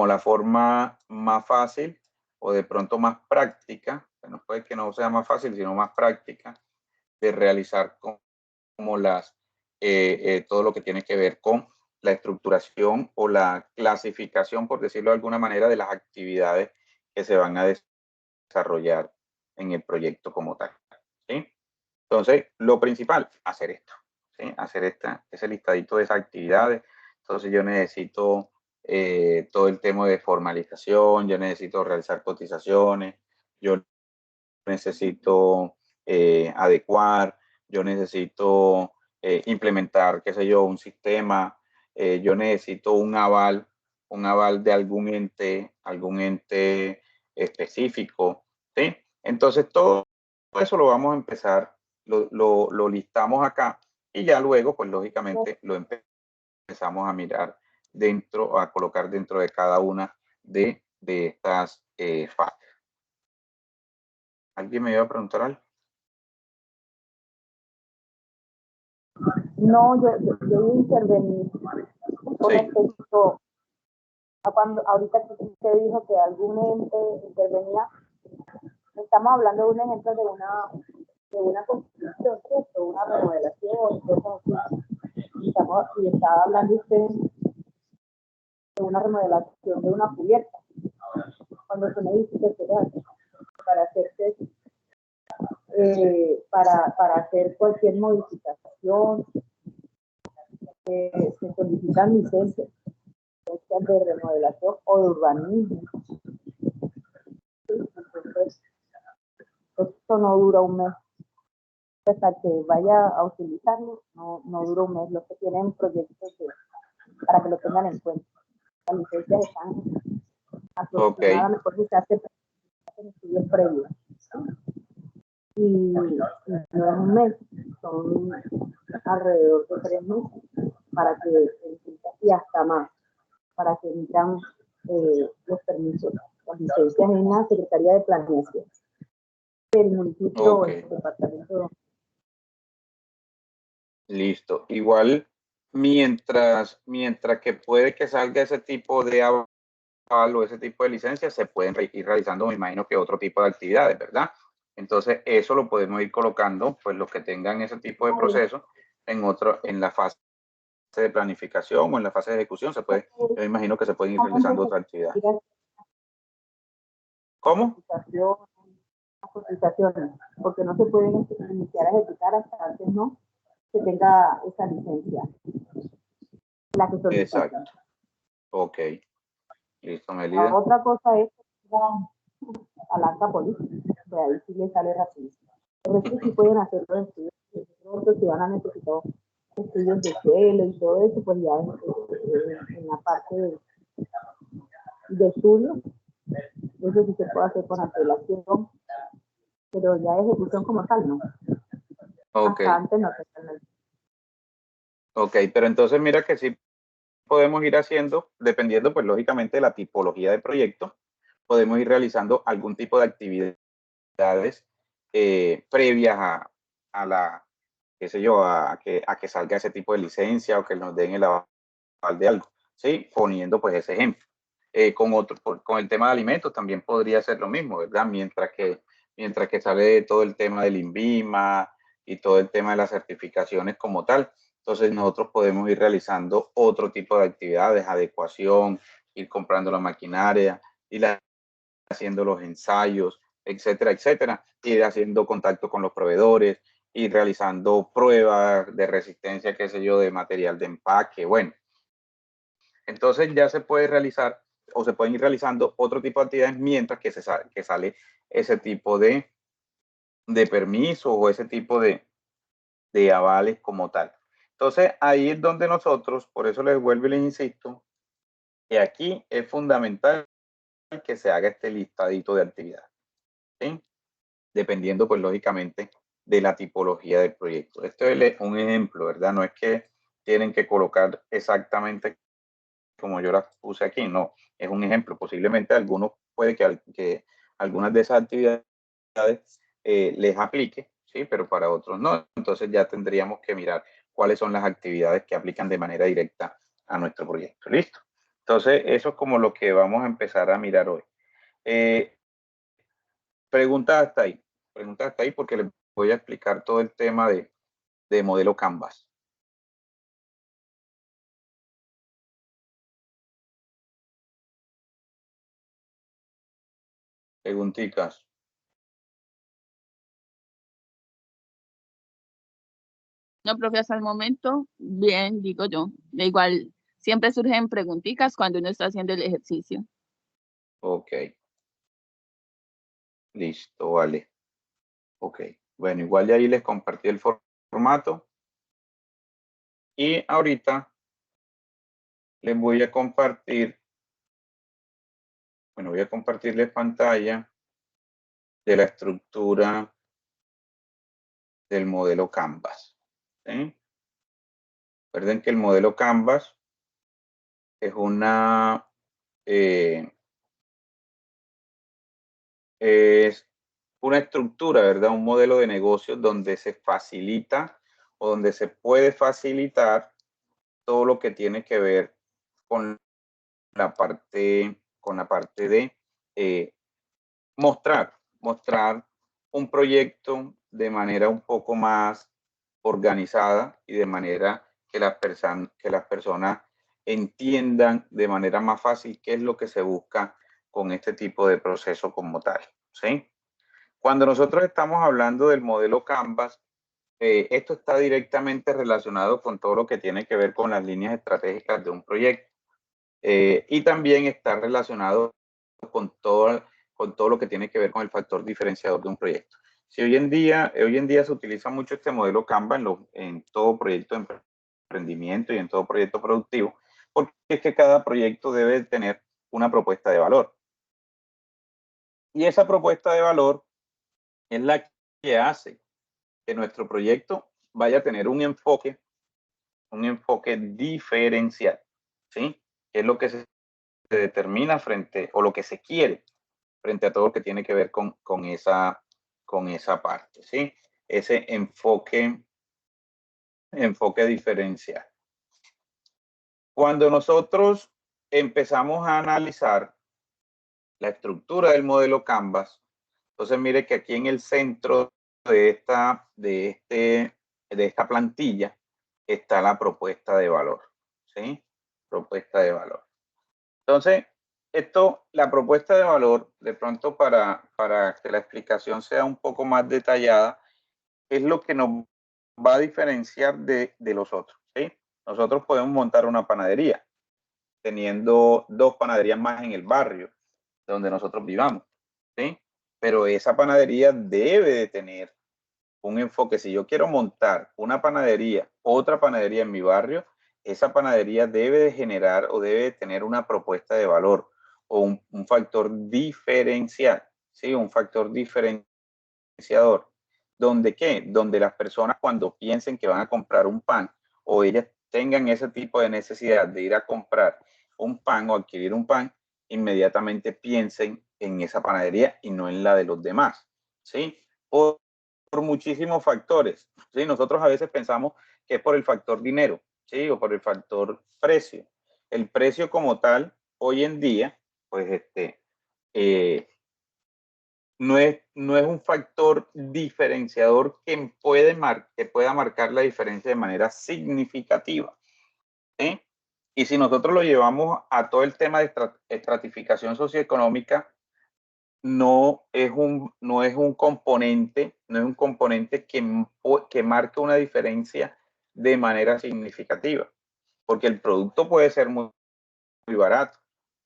la forma más fácil, o de pronto más práctica, bueno, puede que no sea más fácil, sino más práctica, de realizar como todo lo que tiene que ver con la estructuración o la clasificación, por decirlo de alguna manera, de las actividades que se van a desarrollar en el proyecto como tal. ¿Sí? Entonces, lo principal, hacer esto, ¿sí? Hacer ese listadito de esas actividades. Entonces, yo necesito todo el tema de formalización, yo necesito realizar cotizaciones, yo necesito adecuar, yo necesito implementar, qué sé yo, un sistema, yo necesito un aval de algún ente específico, ¿sí? Entonces, todo eso lo vamos a empezar, lo listamos acá, y ya luego, pues lógicamente, lo empezamos a mirar a colocar dentro de cada una de estas fases. ¿Alguien me iba a preguntar algo? No, yo intervení. con respecto a cuando ahorita usted dijo que algún ente intervenía, estamos hablando de un ejemplo de una construcción, ¿cierto? Una remodelación, y estaba hablando usted de una remodelación de una cubierta. Cuando son edificios para hacerse para hacer cualquier modificación, se solicitan licencias de remodelación o de urbanismo. Entonces, esto no dura un mes. Hasta que vaya a utilizarlo, no dura un mes. Los que tienen proyectos para que lo tengan en cuenta. Las licencias están aproximadamente, por eso se hacen estudios previos. Y no es un mes, son alrededor de 3 meses para que, y hasta más, para que emitan los permisos, las licencias en la Secretaría de Planeación del municipio o el departamento. Listo. Igual, mientras que puede que salga ese tipo de aval o ese tipo de licencias, se pueden ir realizando, me imagino que otro tipo de actividades, ¿verdad? Entonces, eso lo podemos ir colocando, pues los que tengan ese tipo de proceso, en la fase de planificación o en la fase de ejecución, yo me imagino que se pueden ir realizando otras actividades. ¿Cómo? Cotizaciones, porque no se pueden iniciar a ejecutar hasta antes, ¿no? Que tenga esa licencia. La que solicita. Exacto. Ok. Listo, Melida. La otra cosa es al acta política, pues ahí sí le sale rapidísimo. Pero es que sí pueden hacer los estudios, si van a necesitar estudios de suelo y todo eso, pues ya en la parte de estudio, eso sí se puede hacer con antelación, pero ya ejecución como tal, ¿no? Ok. Hasta antes no. Ok, pero entonces mira que sí podemos ir haciendo, dependiendo pues lógicamente de la tipología de proyecto, podemos ir realizando algún tipo de actividades previas a la, qué sé yo, a que salga ese tipo de licencia o que nos den el aval de algo, ¿sí? Poniendo pues ese ejemplo. Con el tema de alimentos también podría ser lo mismo, ¿verdad? Mientras que sale todo el tema del INVIMA y todo el tema de las certificaciones como tal, entonces nosotros podemos ir realizando otro tipo de actividades, adecuación, ir comprando la maquinaria, ir haciendo los ensayos, etcétera, etcétera, ir haciendo contacto con los proveedores, ir realizando pruebas de resistencia, qué sé yo, de material de empaque, bueno. Entonces ya se puede realizar o se pueden ir realizando otro tipo de actividades mientras que sale ese tipo de permiso o ese tipo de avales como tal. Entonces ahí es donde nosotros, por eso les vuelvo y les insisto, que aquí es fundamental que se haga este listadito de actividades, ¿sí? Dependiendo pues lógicamente de la tipología del proyecto. Esto es un ejemplo, ¿verdad? No es que tienen que colocar exactamente como yo las puse aquí, no, es un ejemplo. Posiblemente algunos puede que algunas de esas actividades les aplique, sí, pero para otros no. Entonces ya tendríamos que mirar cuáles son las actividades que aplican de manera directa a nuestro proyecto. ¿Listo? Entonces eso es como lo que vamos a empezar a mirar hoy. Preguntas hasta ahí porque les voy a explicar todo el tema de modelo Canvas. Preguntitas. No, profe, hasta el momento, bien, digo yo. Igual, siempre surgen preguntitas cuando uno está haciendo el ejercicio. Ok. Listo, vale. Ok. Bueno, igual de ahí les compartí el formato. Y ahorita les voy a compartir, voy a compartirles pantalla de la estructura del modelo Canvas. ¿Sí? Recuerden que el modelo Canvas es es una estructura, ¿verdad? Un modelo de negocio donde se facilita o donde se puede facilitar todo lo que tiene que ver con la parte de mostrar un proyecto de manera un poco más organizada y de manera que las personas entiendan de manera más fácil qué es lo que se busca con este tipo de proceso como tal, ¿sí? Cuando nosotros estamos hablando del modelo Canvas, esto está directamente relacionado con todo lo que tiene que ver con las líneas estratégicas de un proyecto, y también está relacionado con todo lo que tiene que ver con el factor diferenciador de un proyecto. Si hoy en día se utiliza mucho este modelo Canva en todo proyecto de emprendimiento y en todo proyecto productivo, porque es que cada proyecto debe tener una propuesta de valor. Y esa propuesta de valor es la que hace que nuestro proyecto vaya a tener un enfoque diferencial, ¿sí? Que es lo que se determina frente, o lo que se quiere frente a todo lo que tiene que ver con esa parte, ¿sí? Ese enfoque diferencial. Cuando nosotros empezamos a analizar la estructura del modelo Canvas, entonces mire que aquí en el centro de esta plantilla está la propuesta de valor, ¿sí? Propuesta de valor. Entonces, la propuesta de valor, de pronto para que la explicación sea un poco más detallada, es lo que nos va a diferenciar de los otros, ¿sí? Nosotros podemos montar una panadería, teniendo 2 panaderías más en el barrio donde nosotros vivamos, ¿sí? Pero esa panadería debe de tener un enfoque. Si yo quiero montar una panadería, otra panadería en mi barrio, esa panadería debe de generar o debe de tener una propuesta de valor o un factor diferencial, ¿sí? Un factor diferenciador. ¿Donde qué? Donde las personas cuando piensen que van a comprar un pan o ellas tengan ese tipo de necesidad de ir a comprar un pan o adquirir un pan, inmediatamente piensen en esa panadería y no en la de los demás, ¿sí? Por muchísimos factores, ¿sí? Nosotros a veces pensamos que es por el factor dinero, ¿sí? O por el factor precio. El precio como tal, hoy en día, pues no es un factor diferenciador que pueda marcar la diferencia de manera significativa, ¿sí? Y si nosotros lo llevamos a todo el tema de estratificación socioeconómica, no es un componente que marque una diferencia de manera significativa, porque el producto puede ser muy barato,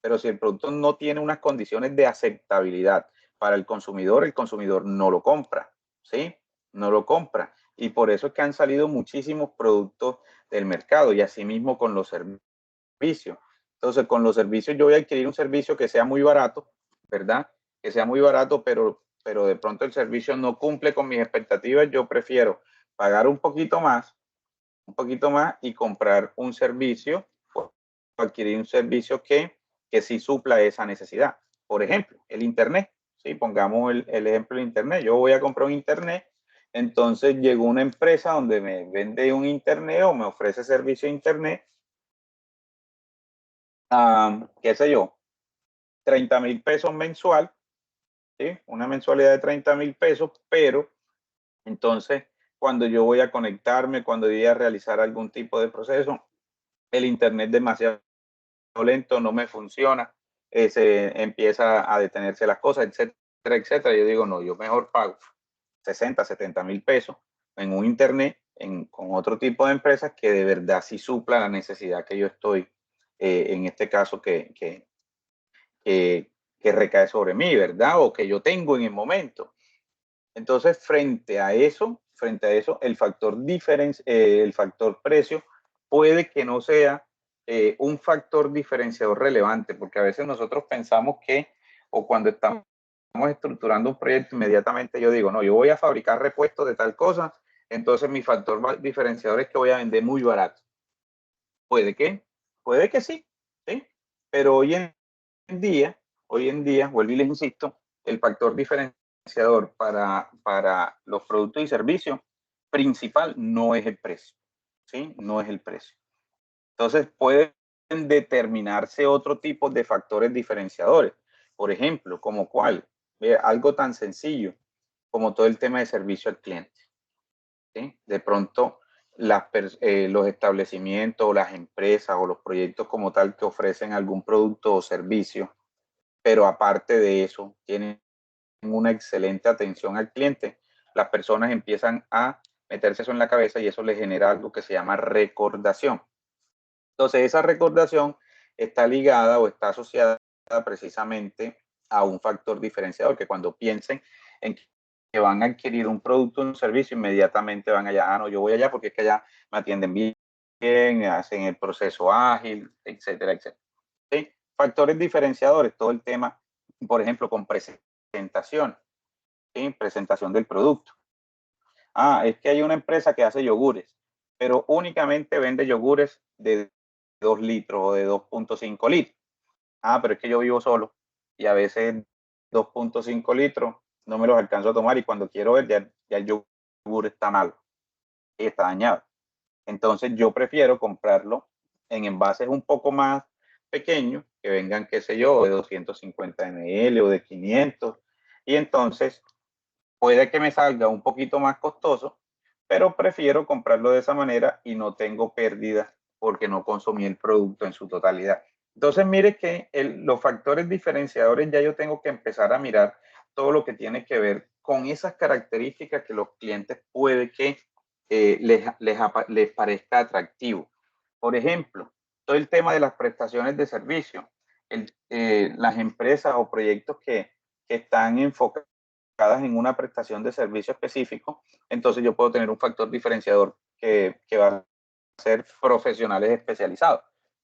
pero si el producto no tiene unas condiciones de aceptabilidad para el consumidor no lo compra, ¿sí? No lo compra. Y por eso es que han salido muchísimos productos del mercado y asimismo con los servicios. Entonces, con los servicios yo voy a adquirir un servicio que sea muy barato, ¿verdad? Que sea muy barato, pero de pronto el servicio no cumple con mis expectativas. Yo prefiero pagar un poquito más y comprar un servicio o adquirir un servicio que sí supla esa necesidad. Por ejemplo, el Internet, ¿sí? Pongamos el ejemplo del Internet. Yo voy a comprar un Internet, entonces llegó una empresa donde me vende un Internet o me ofrece servicio de Internet, qué sé yo, 30,000 pesos mensual, ¿sí? Una mensualidad de 30,000 pesos, pero entonces cuando yo voy a conectarme, cuando voy a realizar algún tipo de proceso, el Internet demasiado lento, no me funciona, se empieza a detenerse las cosas, etcétera, etcétera. Yo digo, no, yo mejor pago 60, 70,000 pesos en un Internet con otro tipo de empresas que de verdad sí supla la necesidad que yo estoy, en este caso, que recae sobre mí, ¿verdad? O que yo tengo en el momento. Entonces, frente a eso, el factor precio puede que no sea un factor diferenciador relevante, porque a veces nosotros pensamos que, o cuando estamos estructurando un proyecto, inmediatamente yo digo, no, yo voy a fabricar repuestos de tal cosa, entonces mi factor diferenciador es que voy a vender muy barato. Puede que sí, ¿sí? Pero hoy en día, vuelvo y les insisto, el factor diferenciador para los productos y servicios principal no es el precio, ¿sí? No es el precio. Entonces pueden determinarse otro tipo de factores diferenciadores. Por ejemplo, como cuál, algo tan sencillo como todo el tema de servicio al cliente. ¿Sí? De pronto, los establecimientos, las empresas o los proyectos como tal que ofrecen algún producto o servicio, pero aparte de eso, tienen una excelente atención al cliente, las personas empiezan a meterse eso en la cabeza y eso les genera algo que se llama recordación. Entonces, esa recordación está ligada o está asociada precisamente a un factor diferenciador, que cuando piensen en que van a adquirir un producto o un servicio, inmediatamente van allá. No, yo voy allá porque es que allá me atienden bien, hacen el proceso ágil, etcétera, etcétera. ¿Sí? Factores diferenciadores, todo el tema, por ejemplo, con presentación, ¿sí? Presentación del producto. Es que hay una empresa que hace yogures, pero únicamente vende yogures de 2 litros o de 2.5 litros. Pero es que yo vivo solo y a veces 2.5 litros no me los alcanzo a tomar y cuando quiero ver ya el yogur está malo y está dañado. Entonces yo prefiero comprarlo en envases un poco más pequeños, que vengan, qué sé yo, de 250 ml o de 500. Y entonces puede que me salga un poquito más costoso, pero prefiero comprarlo de esa manera y no tengo pérdida porque no consumí el producto en su totalidad. Entonces, mire que los factores diferenciadores ya yo tengo que empezar a mirar todo lo que tiene que ver con esas características que los clientes puede que les parezca atractivo. Por ejemplo, todo el tema de las prestaciones de servicio, las empresas o proyectos que están enfocados en una prestación de servicio específico, entonces yo puedo tener un factor diferenciador que va a ser profesionales especializados.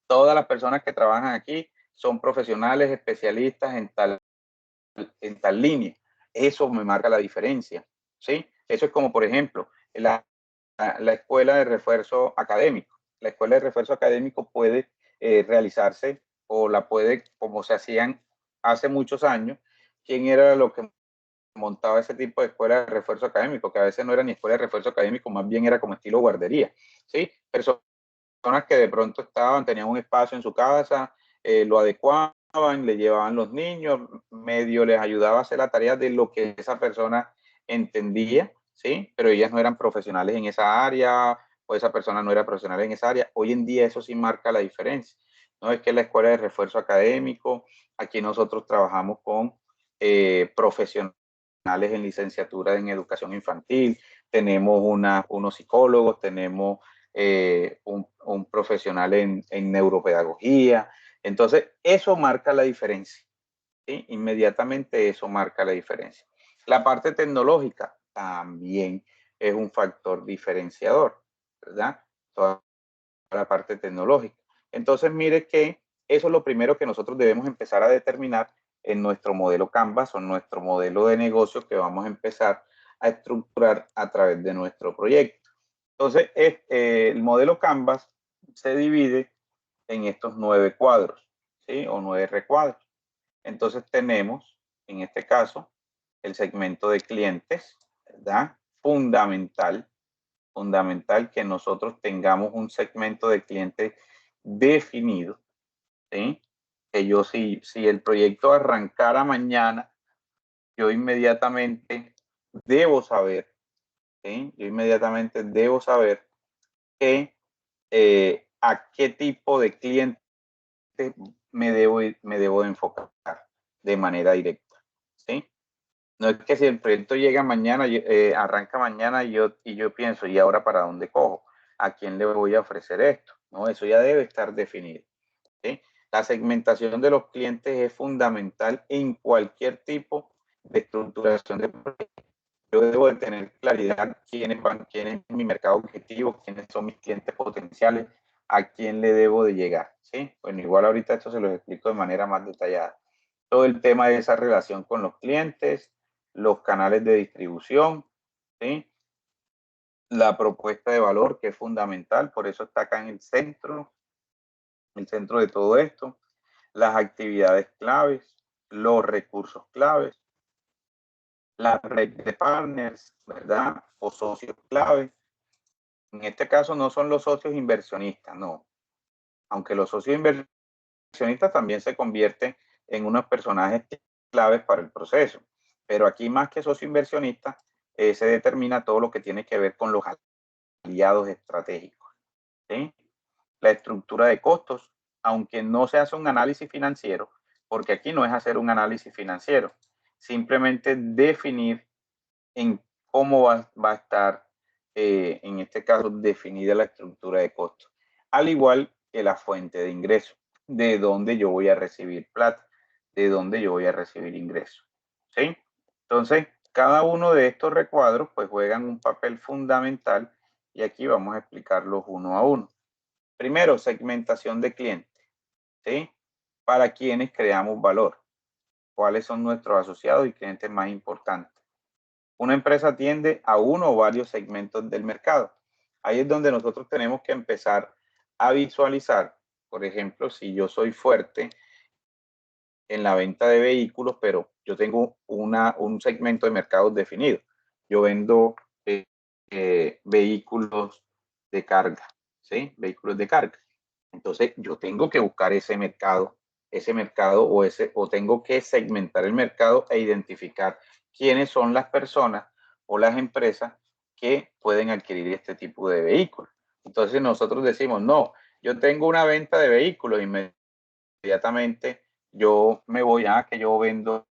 Todas las personas que trabajan aquí son profesionales especialistas en tal línea. Eso me marca la diferencia, ¿sí? Eso es como, por ejemplo, la escuela de refuerzo académico. La escuela de refuerzo académico puede realizarse o la puede, como se hacían hace muchos años. ¿Quién era lo que montaba ese tipo de escuela de refuerzo académico? Que a veces no era ni escuela de refuerzo académico, más bien era como estilo guardería, ¿sí? Personas que de pronto tenían un espacio en su casa, lo adecuaban, le llevaban los niños, medio les ayudaba a hacer la tarea de lo que esa persona entendía, ¿sí? Pero ellas no eran profesionales en esa área, o esa persona no era profesional en esa área. Hoy en día eso sí marca la diferencia, ¿no? Es que la escuela de refuerzo académico, aquí nosotros trabajamos con profesionales en licenciatura en educación infantil, tenemos unos psicólogos, tenemos un profesional en neuropedagogía. Entonces, eso marca la diferencia, ¿sí? Inmediatamente eso marca la diferencia. La parte tecnológica también es un factor diferenciador, ¿verdad? Toda la parte tecnológica. Entonces, mire que eso es lo primero que nosotros debemos empezar a determinar en nuestro modelo Canvas o nuestro modelo de negocio que vamos a empezar a estructurar a través de nuestro proyecto. Entonces, el modelo Canvas se divide en estos 9 cuadros, ¿sí? O 9 recuadros. Entonces tenemos, en este caso, el segmento de clientes, ¿verdad? Fundamental que nosotros tengamos un segmento de clientes definido, ¿sí? Que yo, si el proyecto arrancara mañana, yo inmediatamente debo saber, ¿sí? Yo inmediatamente debo saber que a qué tipo de cliente me debo de enfocar de manera directa, ¿sí? No es que si el proyecto llega mañana, arranca mañana y yo pienso, ¿y ahora para dónde cojo? ¿A quién le voy a ofrecer esto? No, eso ya debe estar definido, ¿sí? La segmentación de los clientes es fundamental en cualquier tipo de estructuración de proyecto. Yo debo de tener claridad quién es mi mercado objetivo, quiénes son mis clientes potenciales, a quién le debo de llegar, ¿sí? Bueno, igual ahorita esto se los explico de manera más detallada. Todo el tema de esa relación con los clientes, los canales de distribución, ¿sí? La propuesta de valor, que es fundamental, por eso está acá en el centro de todo esto, las actividades claves, los recursos claves, la red de partners, ¿verdad? O socios clave. En este caso no son los socios inversionistas, no. aunque los socios inversionistas también se convierten en unos personajes claves para el proceso. Pero aquí, más que socio inversionista, se determina todo lo que tiene que ver con los aliados estratégicos, ¿sí? La estructura de costos, aunque no se hace un análisis financiero, porque aquí no es hacer un análisis financiero, simplemente definir en cómo va a estar, en este caso, definida la estructura de costos, al igual que la fuente de ingreso, de dónde yo voy a recibir plata, de dónde yo voy a recibir ingresos, ¿sí? Entonces, cada uno de estos recuadros pues juegan un papel fundamental y aquí vamos a explicarlos uno a uno. Primero, segmentación de clientes, ¿sí? Para quienes creamos valor. ¿Cuáles son nuestros asociados y clientes más importantes? Una empresa atiende a uno o varios segmentos del mercado. Ahí es donde nosotros tenemos que empezar a visualizar, por ejemplo, si yo soy fuerte en la venta de vehículos, pero yo tengo un segmento de mercado definido. Yo vendo vehículos de carga, ¿sí? Vehículos de carga. Entonces, yo tengo que buscar ese mercado o tengo que segmentar el mercado e identificar quiénes son las personas o las empresas que pueden adquirir este tipo de vehículos. Entonces, nosotros decimos, no, yo tengo una venta de vehículos, inmediatamente yo me voy a que yo vendo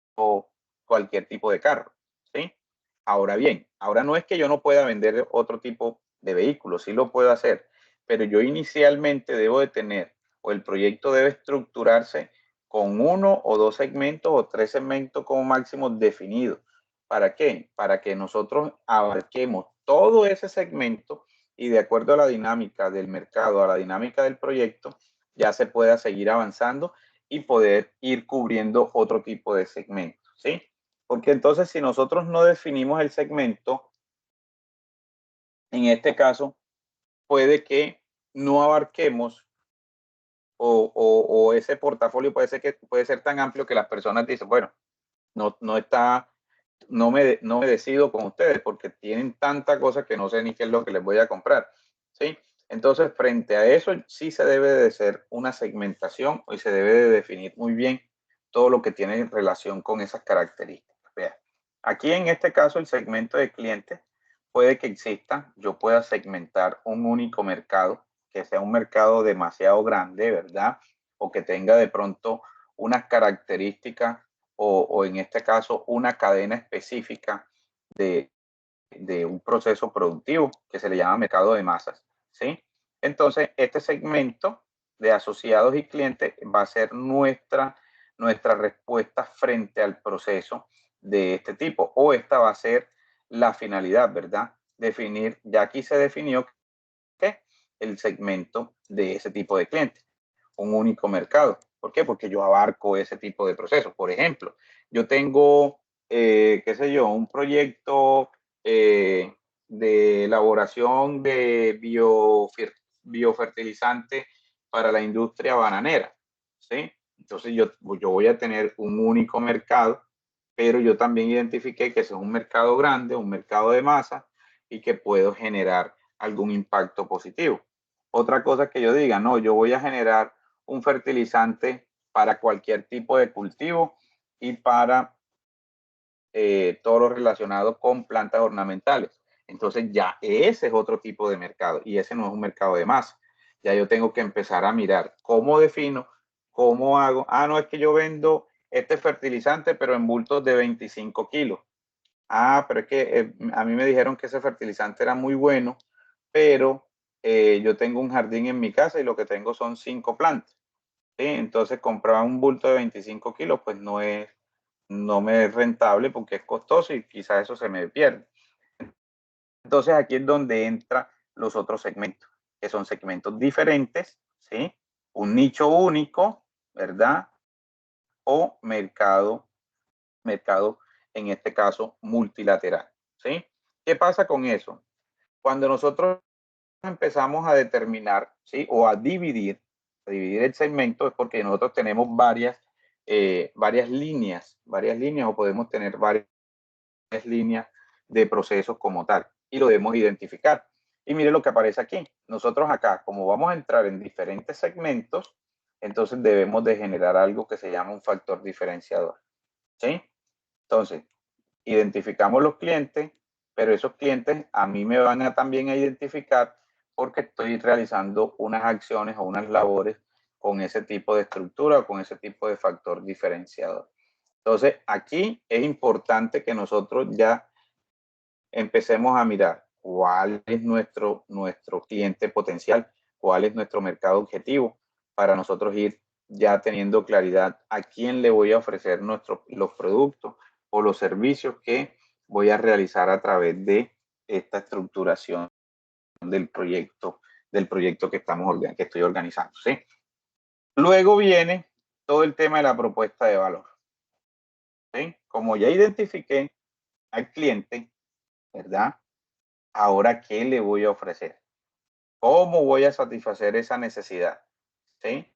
cualquier tipo de carro, ¿sí? Ahora bien, ahora no es que yo no pueda vender otro tipo de vehículo, sí lo puedo hacer, pero yo inicialmente debo de tener, o el proyecto debe estructurarse con uno o dos segmentos o tres segmentos como máximo definidos. ¿Para qué? Para que nosotros abarquemos todo ese segmento y de acuerdo a la dinámica del mercado, a la dinámica del proyecto, ya se pueda seguir avanzando y poder ir cubriendo otro tipo de segmentos, ¿sí? Porque entonces si nosotros no definimos el segmento, en este caso, puede que no abarquemos o ese portafolio puede ser tan amplio que las personas dicen, bueno, no me decido con ustedes porque tienen tanta cosa que no sé ni qué es lo que les voy a comprar, ¿sí? Entonces, frente a eso, sí se debe de hacer una segmentación y se debe de definir muy bien todo lo que tiene relación con esas características. Vean, aquí en este caso, el segmento de clientes puede que exista, yo pueda segmentar un único mercado, que sea un mercado demasiado grande, ¿verdad? O que tenga de pronto unas características o en este caso una cadena específica de un proceso productivo que se le llama mercado de masas, ¿sí? Entonces, este segmento de asociados y clientes va a ser nuestra respuesta frente al proceso de este tipo, o esta va a ser la finalidad, ¿verdad? Definir, ya aquí se definió que el segmento de ese tipo de clientes, un único mercado. ¿Por qué? Porque yo abarco ese tipo de procesos. Por ejemplo, yo tengo, qué sé yo, un proyecto de elaboración de biofertilizante para la industria bananera, ¿sí? Entonces yo voy a tener un único mercado, pero yo también identifiqué que ese es un mercado grande, un mercado de masa y que puedo generar algún impacto positivo. Otra cosa que yo diga, no, yo voy a generar un fertilizante para cualquier tipo de cultivo y para todo lo relacionado con plantas ornamentales. Entonces ya ese es otro tipo de mercado y ese no es un mercado de masa. Ya yo tengo que empezar a mirar cómo defino, cómo hago. Ah, no, es que yo vendo este fertilizante pero en bultos de 25 kilos. Ah, pero es que a mí me dijeron que ese fertilizante era muy bueno, pero yo tengo un jardín en mi casa y lo que tengo son 5 plantas, ¿sí? Entonces comprar un bulto de 25 kilos pues no me es rentable porque es costoso y quizás eso se me pierde. Entonces aquí es donde entran los otros segmentos, que son segmentos diferentes, ¿sí? Un nicho único, ¿verdad? O mercado en este caso multilateral, ¿sí? ¿Qué pasa con eso? Cuando nosotros empezamos a determinar, ¿sí? O a dividir el segmento es porque nosotros tenemos varias líneas o podemos tener varias líneas de procesos como tal y lo debemos identificar. Y mire lo que aparece aquí. Nosotros acá, como vamos a entrar en diferentes segmentos, entonces debemos de generar algo que se llama un factor diferenciador. ¿Sí? Entonces, identificamos los clientes, pero esos clientes a mí me van a también a identificar porque estoy realizando unas acciones o unas labores con ese tipo de estructura o con ese tipo de factor diferenciador. Entonces, aquí es importante que nosotros ya empecemos a mirar cuál es nuestro cliente potencial, cuál es nuestro mercado objetivo, para nosotros ir ya teniendo claridad a quién le voy a ofrecer los productos o los servicios que voy a realizar a través de esta estructuración del proyecto que estoy organizando, ¿sí? Luego viene todo el tema de la propuesta de valor, ¿sí? Como ya identifiqué al cliente, ¿verdad? Ahora, ¿qué le voy a ofrecer? ¿Cómo voy a satisfacer esa necesidad? ¿Sí?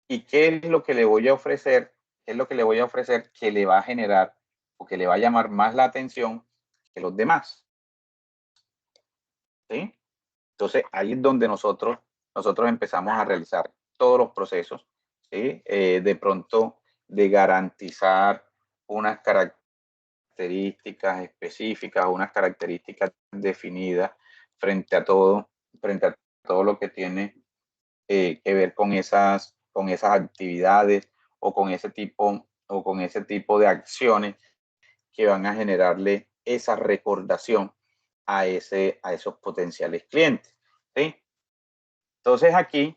¿Y qué es lo que le voy a ofrecer? ¿Qué es lo que le voy a ofrecer que le va a generar o que le va a llamar más la atención que los demás? ¿Sí? Entonces, ahí es donde nosotros empezamos a realizar todos los procesos, ¿sí? De pronto, de garantizar unas características específicas, unas características definidas frente a todo lo que tiene que ver con esas actividades o con ese tipo de acciones que van a generarle esa recordación a esos potenciales clientes, ¿sí? Entonces aquí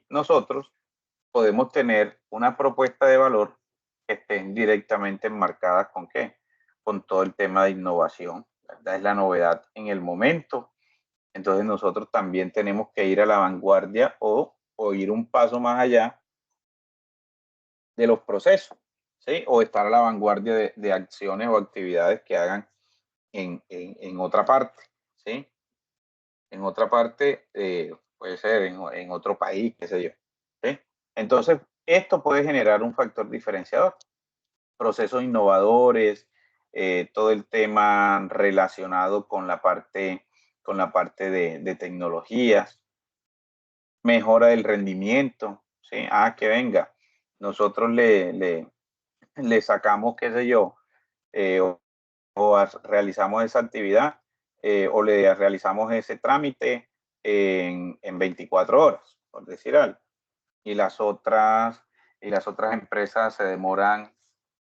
nosotros podemos tener una propuesta de valor que estén directamente enmarcadas con ¿qué? Con todo el tema de innovación, ¿verdad? Es la novedad en el momento. Entonces nosotros también tenemos que ir a la vanguardia o ir un paso más allá de los procesos, ¿sí? O estar a la vanguardia de acciones o actividades que hagan en otra parte, ¿sí? En otra parte, puede ser en otro país, qué sé yo, ¿sí? Entonces, esto puede generar un factor diferenciador. Procesos innovadores, todo el tema relacionado con la parte de tecnologías, mejora del rendimiento, ¿sí? Que venga, nosotros le sacamos, qué sé yo, realizamos esa actividad o le realizamos ese trámite en 24 horas, por decir algo. Y las otras empresas se demoran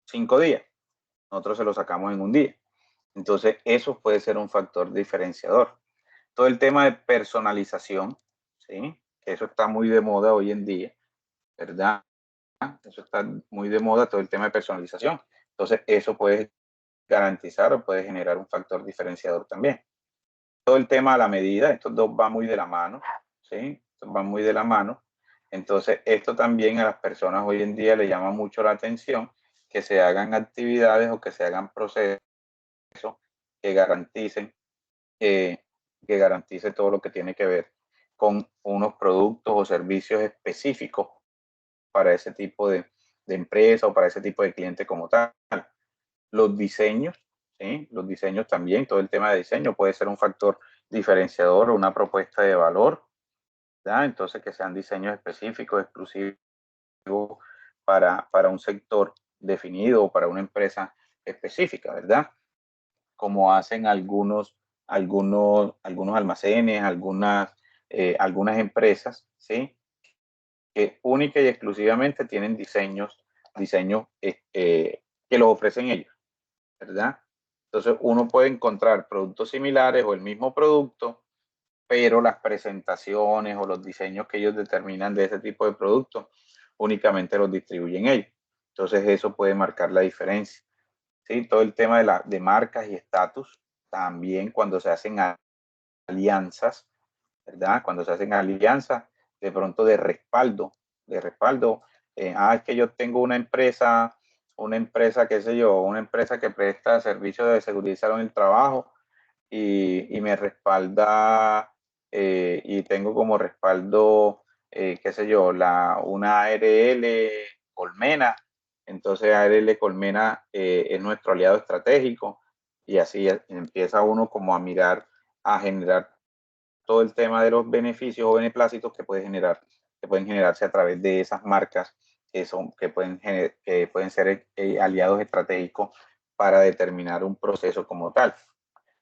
5 días. Nosotros se lo sacamos en un día. Entonces, eso puede ser un factor diferenciador. Todo el tema de personalización, ¿sí? Eso está muy de moda hoy en día, ¿verdad? Eso está muy de moda, todo el tema de personalización. Entonces, eso puede garantizar o puede generar un factor diferenciador también. Todo el tema a la medida, estos dos van muy de la mano, ¿sí? Estos van muy de la mano. Entonces, esto también a las personas hoy en día le llama mucho la atención que se hagan actividades o que se hagan procesos que garanticen que garantice todo lo que tiene que ver con unos productos o servicios específicos para ese tipo de empresa o para ese tipo de cliente como tal. Los diseños, ¿sí? Los diseños también, todo el tema de diseño puede ser un factor diferenciador o una propuesta de valor, ¿verdad? Entonces que sean diseños específicos, exclusivos para un sector definido o para una empresa específica, ¿verdad? Como hacen algunos almacenes, algunas empresas, ¿sí? Que única y exclusivamente tienen diseños que los ofrecen ellos, ¿verdad? Entonces uno puede encontrar productos similares o el mismo producto, pero las presentaciones o los diseños que ellos determinan de ese tipo de productos únicamente los distribuyen ellos. Entonces eso puede marcar la diferencia. ¿Sí? Todo el tema de marcas y estatus, también cuando se hacen alianzas, ¿verdad? Cuando se hacen alianzas de pronto de respaldo, es que yo tengo una empresa, qué sé yo, una empresa que presta servicios de seguridad en el trabajo y me respalda y tengo como respaldo, qué sé yo, una ARL Colmena. Entonces ARL Colmena es nuestro aliado estratégico y así empieza uno como a mirar, a generar todo el tema de los beneficios o beneplácitos que pueden generarse a través de esas marcas que pueden ser aliados estratégicos para determinar un proceso como tal.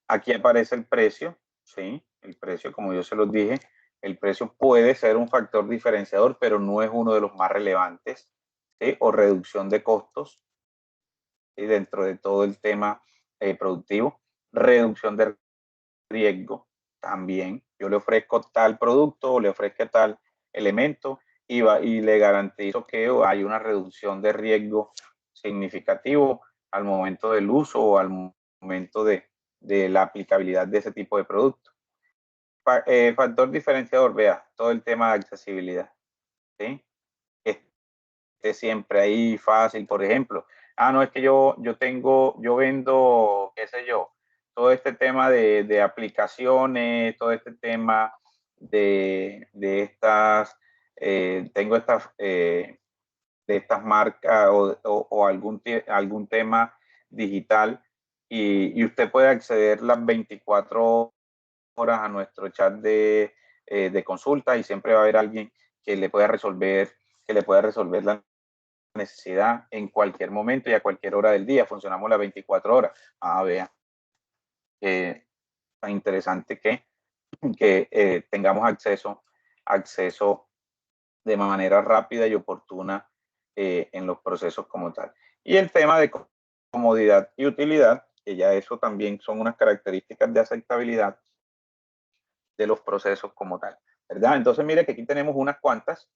Aquí aparece el precio, ¿sí? El precio, como yo se los dije, el precio puede ser un factor diferenciador, pero no es uno de los más relevantes, ¿sí? O reducción de costos, ¿sí? Dentro de todo el tema productivo. Reducción de riesgo también. Yo le ofrezco tal producto o le ofrezco tal elemento y le garantizo que hay una reducción de riesgo significativo al momento del uso o al momento de la aplicabilidad de ese tipo de producto. Factor diferenciador, vea, todo el tema de accesibilidad, ¿sí? Esté siempre ahí fácil, por ejemplo. No, es que yo vendo, qué sé yo, todo este tema de aplicaciones, todo este tema de estas, tengo de estas marcas o algún tema digital y usted puede acceder las 24 horas a nuestro chat de consulta y siempre va a haber alguien que le pueda resolver la necesidad en cualquier momento y a cualquier hora del día. Funcionamos las 24 horas. Vea, tan interesante que tengamos acceso de manera rápida y oportuna en los procesos como tal. Y el tema de comodidad y utilidad, que ya eso también son unas características de aceptabilidad de los procesos como tal, ¿verdad? Entonces, mire que aquí tenemos unas cuantas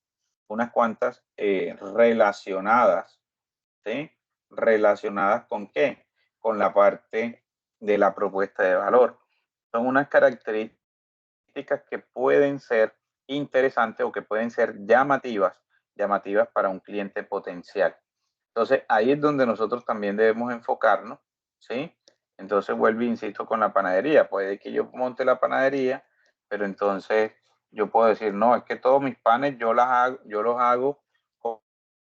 relacionadas, ¿sí? ¿Relacionadas con qué? Con la parte de la propuesta de valor. Son unas características que pueden ser interesantes o que pueden ser llamativas para un cliente potencial. Entonces, ahí es donde nosotros también debemos enfocarnos, ¿sí? Entonces, vuelvo e insisto con la panadería. Puede que yo monte la panadería, pero entonces yo puedo decir, no, es que todos mis panes yo los hago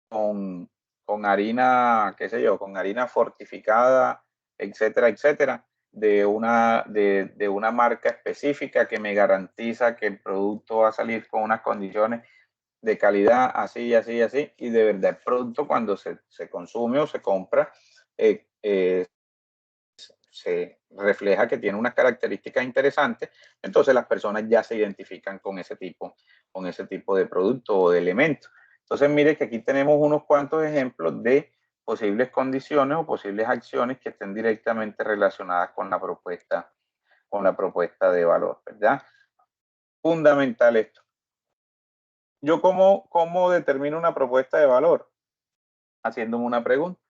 con harina, qué sé yo, con harina fortificada, etcétera, etcétera, de una marca específica que me garantiza que el producto va a salir con unas condiciones de calidad así, así, así, y de verdad el producto cuando se consume o se compra, se refleja que tiene unas características interesantes, entonces las personas ya se identifican con ese tipo de producto o de elemento. Entonces, mire que aquí tenemos unos cuantos ejemplos de posibles condiciones o posibles acciones que estén directamente relacionadas con la propuesta de valor, ¿verdad? Fundamental esto. ¿Yo cómo determino una propuesta de valor? Haciéndome una pregunta,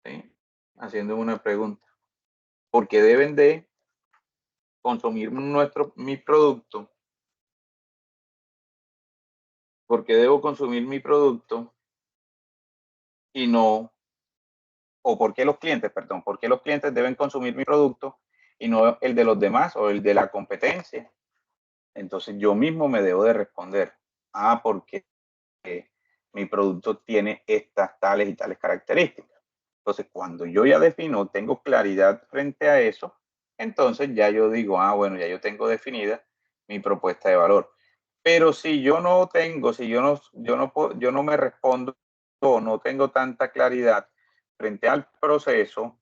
¿sí? Haciéndome una pregunta. ¿Por qué deben de consumir mi producto? ¿Por qué debo consumir mi producto y no, o por qué los clientes deben consumir mi producto y no el de los demás o el de la competencia? Entonces yo mismo me debo de responder, porque mi producto tiene estas tales y tales características. Entonces, cuando yo ya defino, tengo claridad frente a eso, entonces ya yo digo, bueno, ya yo tengo definida mi propuesta de valor. Pero si yo no tengo, si yo no me respondo o no tengo tanta claridad frente al proceso,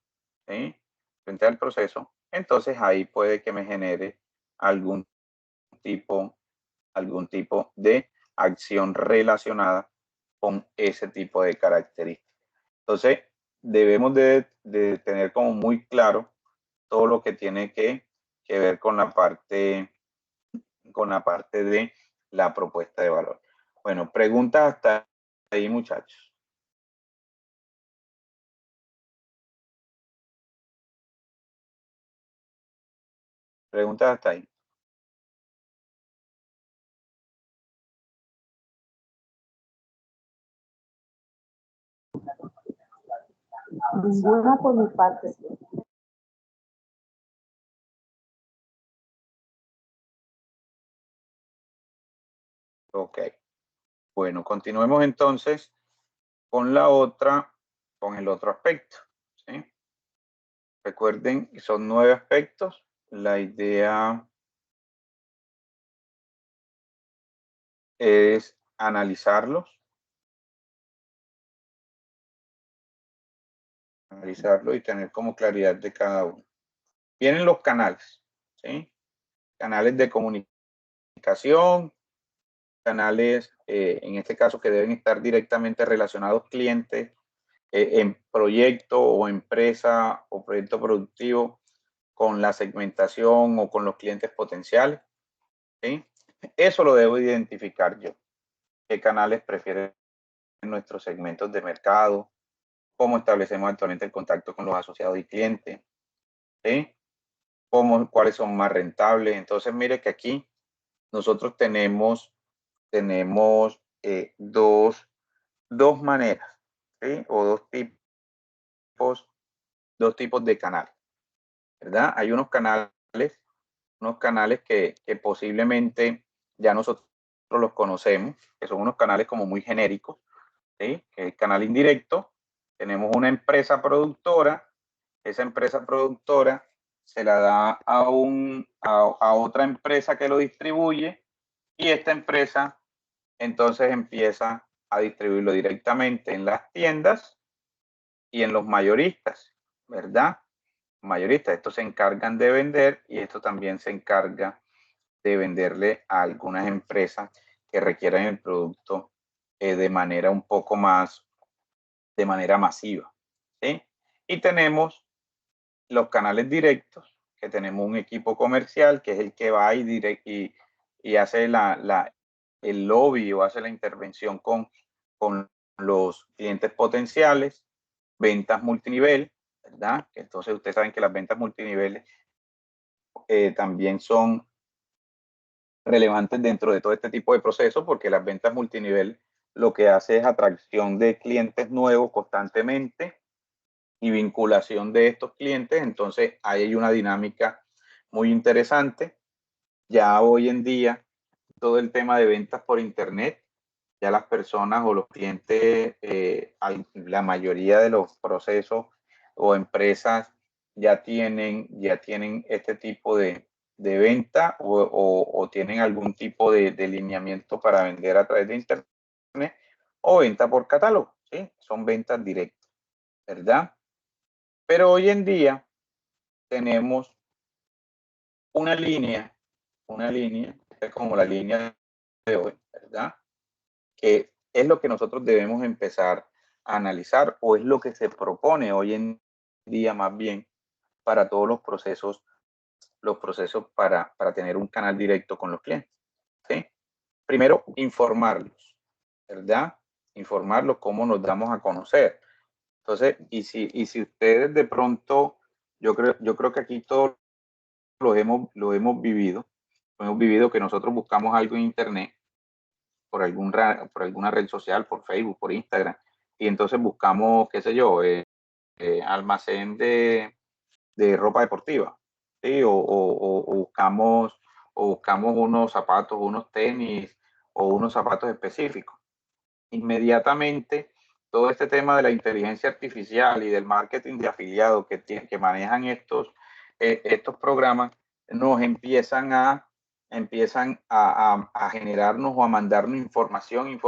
¿sí? Frente al proceso, entonces ahí puede que me genere algún tipo de acción relacionada con ese tipo de características. Entonces, debemos de tener como muy claro todo lo que tiene que ver con la parte de la propuesta de valor. Bueno, preguntas hasta ahí, muchachos. Preguntas hasta ahí. Ninguna por mi parte. Ok. Bueno, continuemos entonces con el otro aspecto, ¿sí? Recuerden que son 9 aspectos. La idea es analizarlos. Analizarlo y tener como claridad de cada uno. Vienen los canales, ¿sí? Canales de comunicación, canales, en este caso, que deben estar directamente relacionados clientes, en proyecto o empresa o proyecto productivo, con la segmentación o con los clientes potenciales, ¿sí? Eso lo debo identificar yo. ¿Qué canales prefieren nuestros segmentos de mercado? ¿Cómo establecemos actualmente el contacto con los asociados y clientes? ¿Sí? ¿Cuáles son más rentables? Entonces, mire que aquí nosotros tenemos dos maneras, ¿sí? O dos tipos de canales, ¿verdad? Hay unos canales que posiblemente ya nosotros los conocemos, que son unos canales como muy genéricos, ¿sí? Que es el canal indirecto. Tenemos una empresa productora, esa empresa productora se la da a otra empresa que lo distribuye, y esta empresa entonces empieza a distribuirlo directamente en las tiendas y en los mayoristas, ¿verdad? Mayoristas, estos se encargan de vender, y esto también se encarga de venderle a algunas empresas que requieran el producto de manera un poco más, de manera masiva, ¿sí? Y tenemos los canales directos, que tenemos un equipo comercial que es el que va y hace el lobby o hace la intervención con los clientes potenciales. Ventas multinivel, ¿verdad? Entonces ustedes saben que las ventas multinivel también son relevantes dentro de todo este tipo de procesos, porque las ventas multinivel lo que hace es atracción de clientes nuevos constantemente y vinculación de estos clientes. Entonces ahí hay una dinámica muy interesante. Ya hoy en día todo el tema de ventas por internet, ya las personas o los clientes, la mayoría de los procesos o empresas ya tienen este tipo de venta, o tienen algún tipo de lineamiento para vender a través de internet o venta por catálogo, ¿sí? Son ventas directas, ¿verdad? Pero hoy en día tenemos una línea, como la línea de hoy, ¿verdad? Que es lo que nosotros debemos empezar a analizar, o es lo que se propone hoy en día más bien para todos los procesos para tener un canal directo con los clientes, ¿sí? Primero, informarlos, ¿verdad? Informarlos cómo nos damos a conocer. Entonces, y si ustedes de pronto, yo creo que aquí todos lo hemos vivido. Hemos vivido que nosotros buscamos algo en internet por alguna red social, por Facebook, por Instagram, y entonces buscamos, qué sé yo, almacén de ropa deportiva, ¿sí? O buscamos unos zapatos, unos tenis o unos zapatos específicos. Inmediatamente, todo este tema de la inteligencia artificial y del marketing de afiliados que manejan estos programas, nos empiezan a generarnos o a mandarnos información,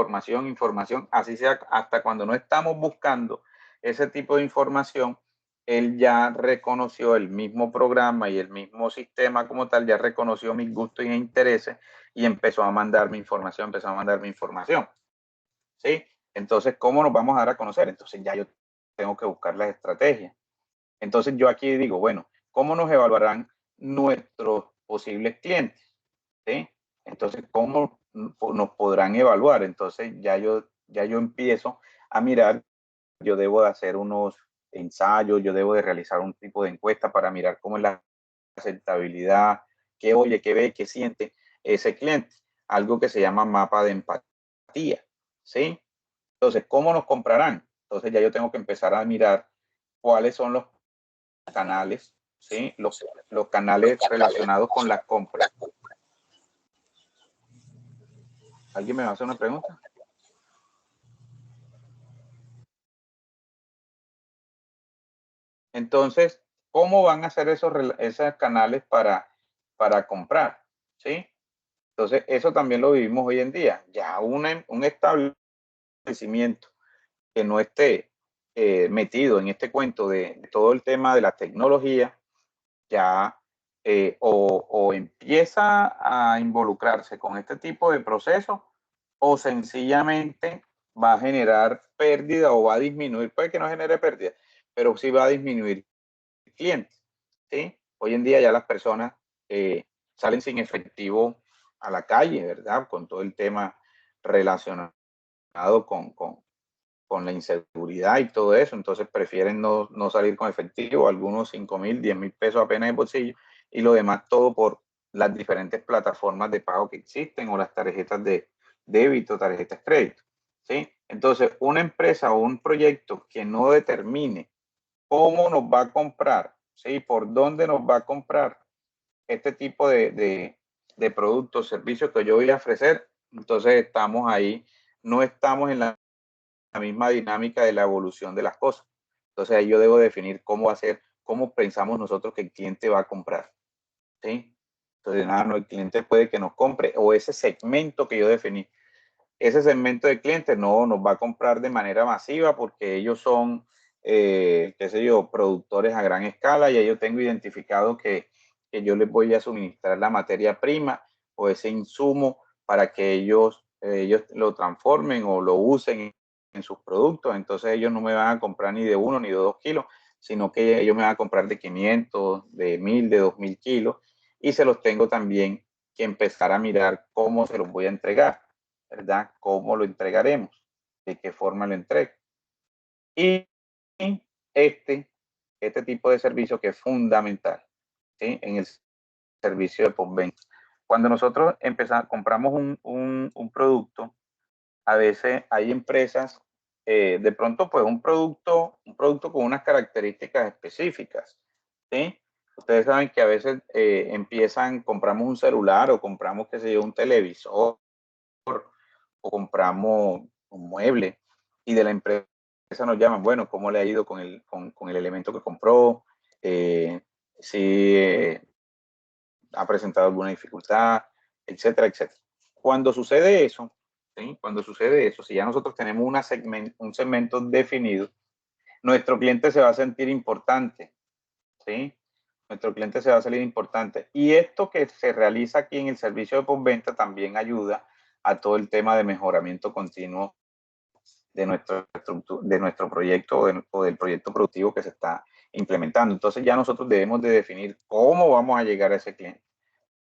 así sea hasta cuando no estamos buscando ese tipo de información. Él ya reconoció, el mismo programa y el mismo sistema como tal, ya reconoció mis gustos e intereses y empezó a mandarme información, ¿sí? Entonces, ¿cómo nos vamos a dar a conocer? Entonces ya yo tengo que buscar las estrategias. Entonces yo aquí digo, bueno, ¿cómo nos evaluarán nuestros posibles clientes? ¿Sí? Entonces, ¿cómo nos podrán evaluar? Entonces ya yo empiezo a mirar. Yo debo de hacer unos ensayos, yo debo de realizar un tipo de encuesta para mirar cómo es la aceptabilidad, qué oye, qué ve, qué siente ese cliente. Algo que se llama mapa de empatía, ¿sí? Entonces, ¿cómo nos comprarán? Entonces ya yo tengo que empezar a mirar cuáles son los canales, ¿sí? Los canales relacionados con las compras. ¿Alguien me va a hacer una pregunta? Entonces, ¿cómo van a ser esos canales para comprar? ¿Sí? Entonces, eso también lo vivimos hoy en día. Ya un establecimiento que no esté metido en este cuento de todo el tema de la tecnología, ya o empieza a involucrarse con este tipo de procesos o sencillamente va a generar pérdida o va a disminuir, puede que no genere pérdida, pero sí va a disminuir clientes. ¿Sí? Hoy en día ya las personas salen sin efectivo a la calle, ¿verdad? Con todo el tema relacionado con la inseguridad y todo eso, entonces prefieren no salir con efectivo, algunos 5,000, 10,000 pesos apenas en bolsillo y lo demás todo por las diferentes plataformas de pago que existen o las tarjetas de débito, tarjetas de crédito. ¿Sí? Entonces, una empresa o un proyecto que no determine cómo nos va a comprar, ¿sí? Por dónde nos va a comprar este tipo de productos, servicios que yo voy a ofrecer, entonces estamos ahí, no estamos en la misma dinámica de la evolución de las cosas. Entonces ahí yo debo definir cómo va a ser, cómo pensamos nosotros que el cliente va a comprar. ¿Sí? Entonces, nada, no, el cliente puede que nos compre o ese segmento que yo definí. Ese segmento de clientes no nos va a comprar de manera masiva porque ellos son, qué sé yo, productores a gran escala y yo tengo identificado que yo les voy a suministrar la materia prima o ese insumo para que ellos lo transformen o lo usen en sus productos. Entonces ellos no me van a comprar ni de 1 ni de 2 kilos, sino que ellos me van a comprar de 500, de 1,000, de 2,000 kilos y se los tengo también que empezar a mirar cómo se los voy a entregar. ¿Verdad? ¿Cómo lo entregaremos? ¿De qué forma lo entrego? Y este tipo de servicio que es fundamental, ¿sí? En el servicio de postventa. Cuando nosotros compramos un producto, a veces hay empresas, de pronto pues un producto con unas características específicas, ¿sí? Ustedes saben que a veces compramos un celular o compramos, qué sé yo, un televisor o compramos un mueble y de la empresa nos llaman, bueno, ¿cómo le ha ido con el elemento que compró? Si ha presentado alguna dificultad, etcétera, etcétera. Cuando sucede eso, ¿sí? Cuando sucede eso, si ya nosotros tenemos un segmento definido, nuestro cliente se va a sentir importante, ¿sí? Nuestro cliente se va a salir importante. Y esto que se realiza aquí en el servicio de postventa también ayuda a todo el tema de mejoramiento continuo de nuestro proyecto o del proyecto productivo que se está implementando. Entonces ya nosotros debemos de definir cómo vamos a llegar a ese cliente,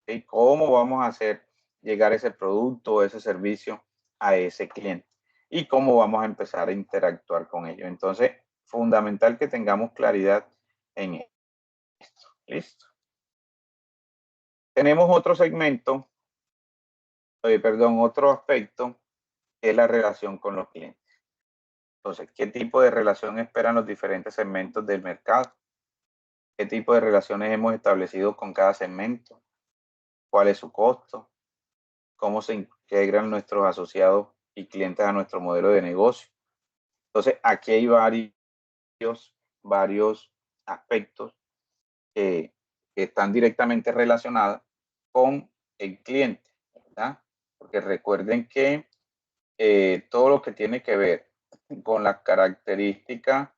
¿sí? Cómo vamos a hacer llegar ese producto o ese servicio a ese cliente y cómo vamos a empezar a interactuar con ellos. Entonces, fundamental que tengamos claridad en esto. ¿Listo? Tenemos otro segmento, otro aspecto, que es la relación con los clientes. Entonces, ¿qué tipo de relación esperan los diferentes segmentos del mercado? ¿Qué tipo de relaciones hemos establecido con cada segmento? ¿Cuál es su costo? ¿Cómo se integran nuestros asociados y clientes a nuestro modelo de negocio? Entonces, aquí hay varios aspectos que están directamente relacionados con el cliente, ¿verdad? Porque recuerden que todo lo que tiene que ver con las características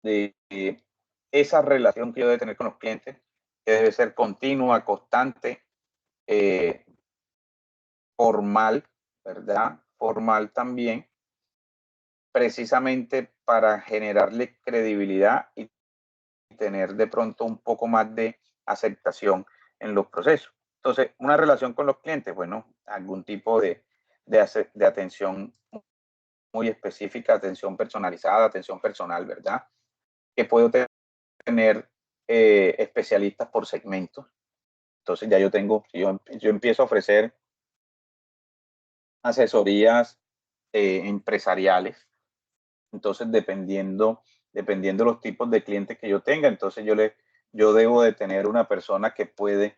de esa relación que yo debo tener con los clientes, que debe ser continua, constante, formal, ¿verdad? Formal también, precisamente para generarle credibilidad y tener de pronto un poco más de aceptación en los procesos. Entonces, una relación con los clientes, bueno, algún tipo de atención muy específica, atención personalizada, atención personal, ¿verdad? Que puedo tener especialistas por segmentos. Entonces ya yo empiezo a ofrecer asesorías empresariales. Entonces, dependiendo los tipos de clientes que yo tenga, entonces yo debo de tener una persona que puede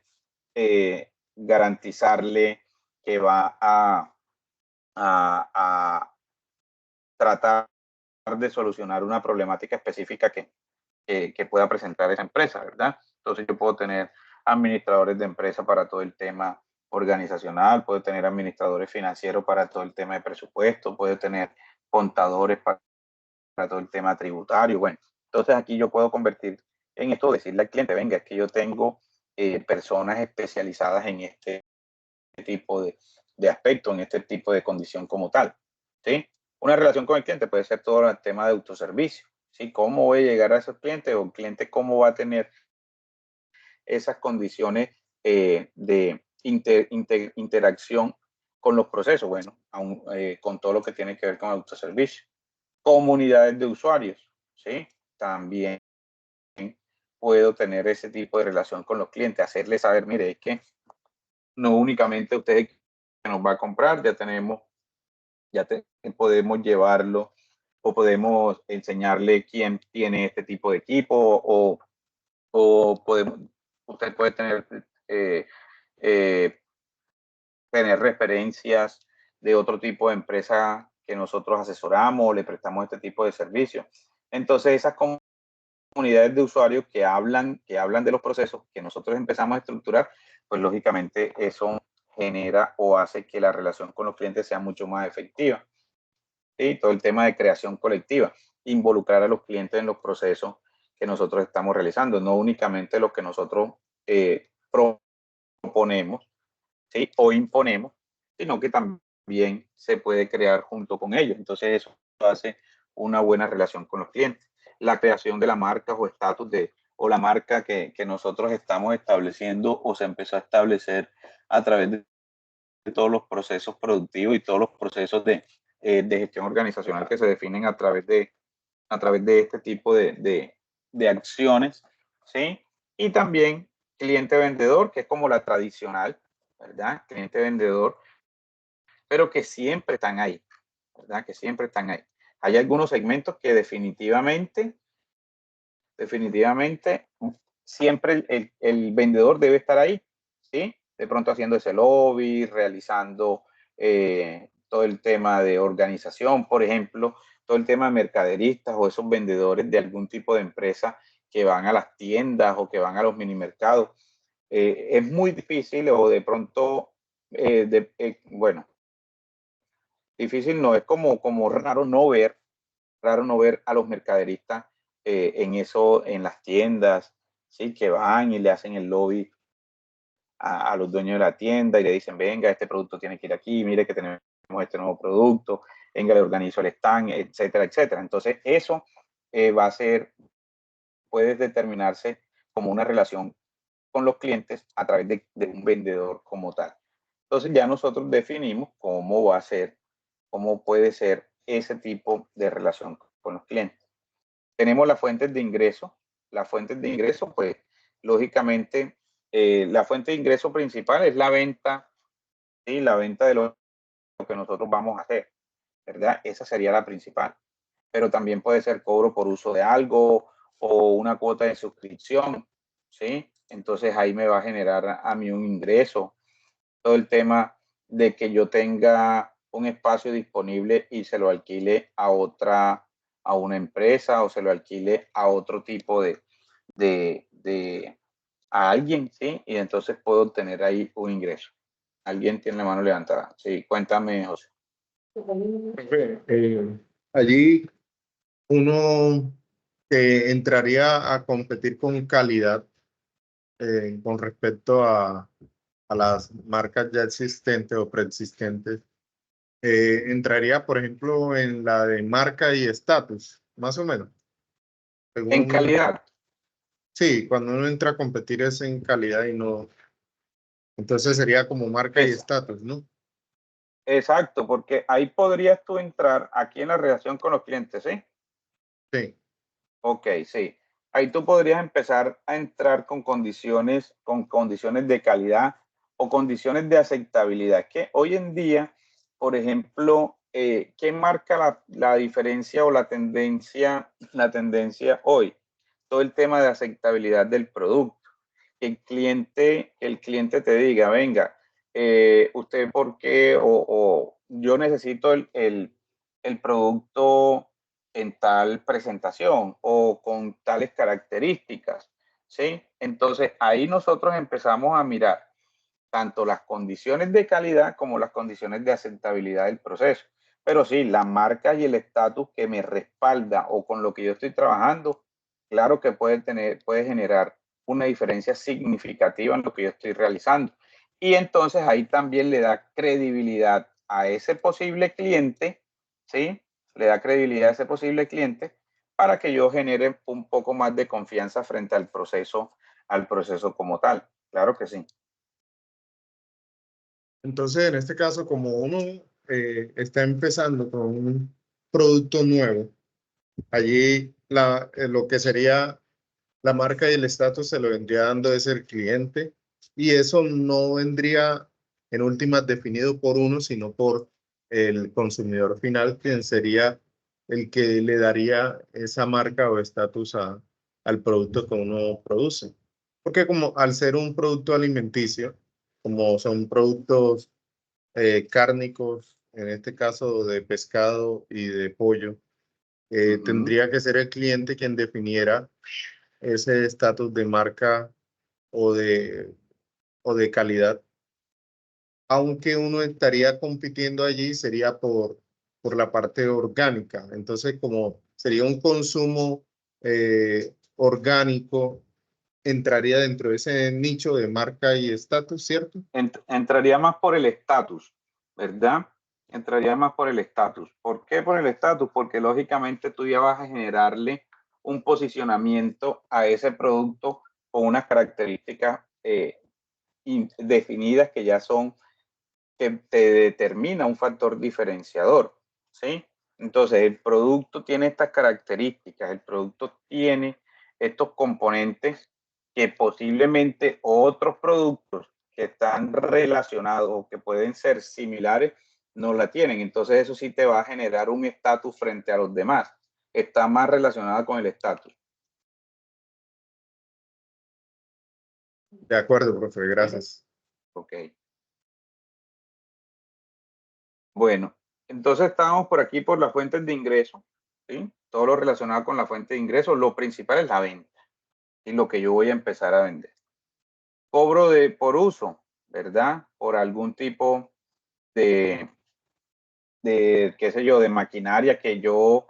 garantizarle que va a tratar de solucionar una problemática específica que pueda presentar esa empresa, ¿verdad? Entonces yo puedo tener administradores de empresa para todo el tema organizacional, puedo tener administradores financieros para todo el tema de presupuesto, puedo tener contadores para todo el tema tributario. Bueno, entonces aquí yo puedo convertir en esto, decirle al cliente, venga, es que yo tengo personas especializadas en este tipo de aspecto, en este tipo de condición como tal, ¿sí? Una relación con el cliente puede ser todo el tema de autoservicio, ¿sí? ¿Cómo voy a llegar a esos clientes o el cliente cómo va a tener esas condiciones de interacción con los procesos? Bueno, con todo lo que tiene que ver con autoservicio. Comunidades de usuarios, ¿sí? También puedo tener ese tipo de relación con los clientes, hacerles saber, mire, es que no únicamente usted que nos va a comprar, podemos llevarlo o podemos enseñarle quién tiene este tipo de equipo o usted puede tener referencias de otro tipo de empresa que nosotros asesoramos o le prestamos este tipo de servicios. Entonces, esas comunidades de usuarios que hablan de los procesos que nosotros empezamos a estructurar, pues lógicamente eso genera o hace que la relación con los clientes sea mucho más efectiva. ¿Sí? Todo el tema de creación colectiva, involucrar a los clientes en los procesos que nosotros estamos realizando, no únicamente lo que nosotros proponemos, ¿sí? O imponemos, sino que también se puede crear junto con ellos. Entonces eso hace una buena relación con los clientes. La creación de la marca o estatus o la marca que nosotros estamos estableciendo o se empezó a establecer a través de todos los procesos productivos y todos los procesos de gestión organizacional que se definen a través de este tipo de acciones, ¿sí? Y también cliente vendedor, que es como la tradicional, ¿verdad? Cliente vendedor, pero que siempre están ahí, ¿verdad? Que siempre están ahí. Hay algunos segmentos que definitivamente, siempre el vendedor debe estar ahí, ¿sí? De pronto haciendo ese lobby, realizando todo el tema de organización, por ejemplo, todo el tema de mercaderistas o esos vendedores de algún tipo de empresa que van a las tiendas o que van a los mini mercados. Es muy difícil o de pronto, bueno, difícil no, es como raro no ver a los mercaderistas en las tiendas, ¿sí? Que van y le hacen el lobby a los dueños de la tienda y le dicen, venga, este producto tiene que ir aquí, mire que tenemos este nuevo producto, venga, le organizo el stand, etcétera, etcétera. Entonces, eso puede determinarse como una relación con los clientes a través de un vendedor como tal. Entonces, ya nosotros definimos cómo puede ser ese tipo de relación con los clientes. Tenemos las fuentes de ingreso. Las fuentes de ingreso, pues, lógicamente, la fuente de ingreso principal es la venta, ¿sí? La venta de lo que nosotros vamos a hacer, ¿verdad? Esa sería la principal. Pero también puede ser cobro por uso de algo o una cuota de suscripción, ¿sí? Entonces ahí me va a generar a mí un ingreso. Todo el tema de que yo tenga un espacio disponible y se lo alquile a una empresa o se lo alquile a otro tipo a alguien, ¿sí? Y entonces puedo obtener ahí un ingreso. ¿Alguien tiene la mano levantada? Sí, cuéntame, José. Allí uno entraría a competir con calidad con respecto a las marcas ya existentes o preexistentes. Entraría, por ejemplo, en la de marca y estatus, más o menos. En calidad. Sí, cuando uno entra a competir es en calidad y no. Entonces sería como marca y estatus, ¿no? Exacto, porque ahí podrías tú entrar aquí en la relación con los clientes, ¿sí? Sí. Ok, sí. Ahí tú podrías empezar a entrar con condiciones de calidad o condiciones de aceptabilidad. Que hoy en día, por ejemplo, ¿qué marca la diferencia o la tendencia hoy? Todo el tema de aceptabilidad del producto. El cliente te diga, venga, usted por qué o yo necesito el producto en tal presentación o con tales características, ¿sí? Entonces, ahí nosotros empezamos a mirar tanto las condiciones de calidad como las condiciones de aceptabilidad del proceso. Pero sí, la marca y el estatus que me respalda o con lo que yo estoy trabajando, claro que puede generar una diferencia significativa en lo que yo estoy realizando. Y entonces ahí también le da credibilidad a ese posible cliente, ¿sí? Le da credibilidad a ese posible cliente para que yo genere un poco más de confianza frente al proceso como tal. Claro que sí. Entonces, en este caso, como uno está empezando con un producto nuevo, allí lo que sería la marca y el estatus se lo vendría dando es el cliente y eso no vendría en últimas definido por uno, sino por el consumidor final, quien sería el que le daría esa marca o estatus al producto que uno produce. Porque como al ser un producto alimenticio, como son productos cárnicos, en este caso de pescado y de pollo, tendría que ser el cliente quien definiera ese estatus de marca o de calidad, aunque uno estaría compitiendo allí sería por la parte orgánica. Entonces, como sería un consumo orgánico, entraría dentro de ese nicho de marca y estatus, ¿cierto? Entraría más por el estatus, ¿verdad? Entraría más por el estatus. ¿Por qué por el estatus? Porque lógicamente tú ya vas a generarle un posicionamiento a ese producto con unas características definidas que ya son, que te determina un factor diferenciador, ¿sí? Entonces, el producto tiene estas características, el producto tiene estos componentes que posiblemente otros productos que están relacionados o que pueden ser similares no la tienen. Entonces, eso sí te va a generar un estatus frente a los demás. Está más relacionada con el estatus. De acuerdo, profe, gracias. Ok. Bueno, entonces estábamos por aquí por las fuentes de ingreso, ¿sí? Todo lo relacionado con la fuente de ingreso, lo principal es la venta y lo que yo voy a empezar a vender. Cobro por uso, ¿verdad? Por algún tipo de qué sé yo, de maquinaria que yo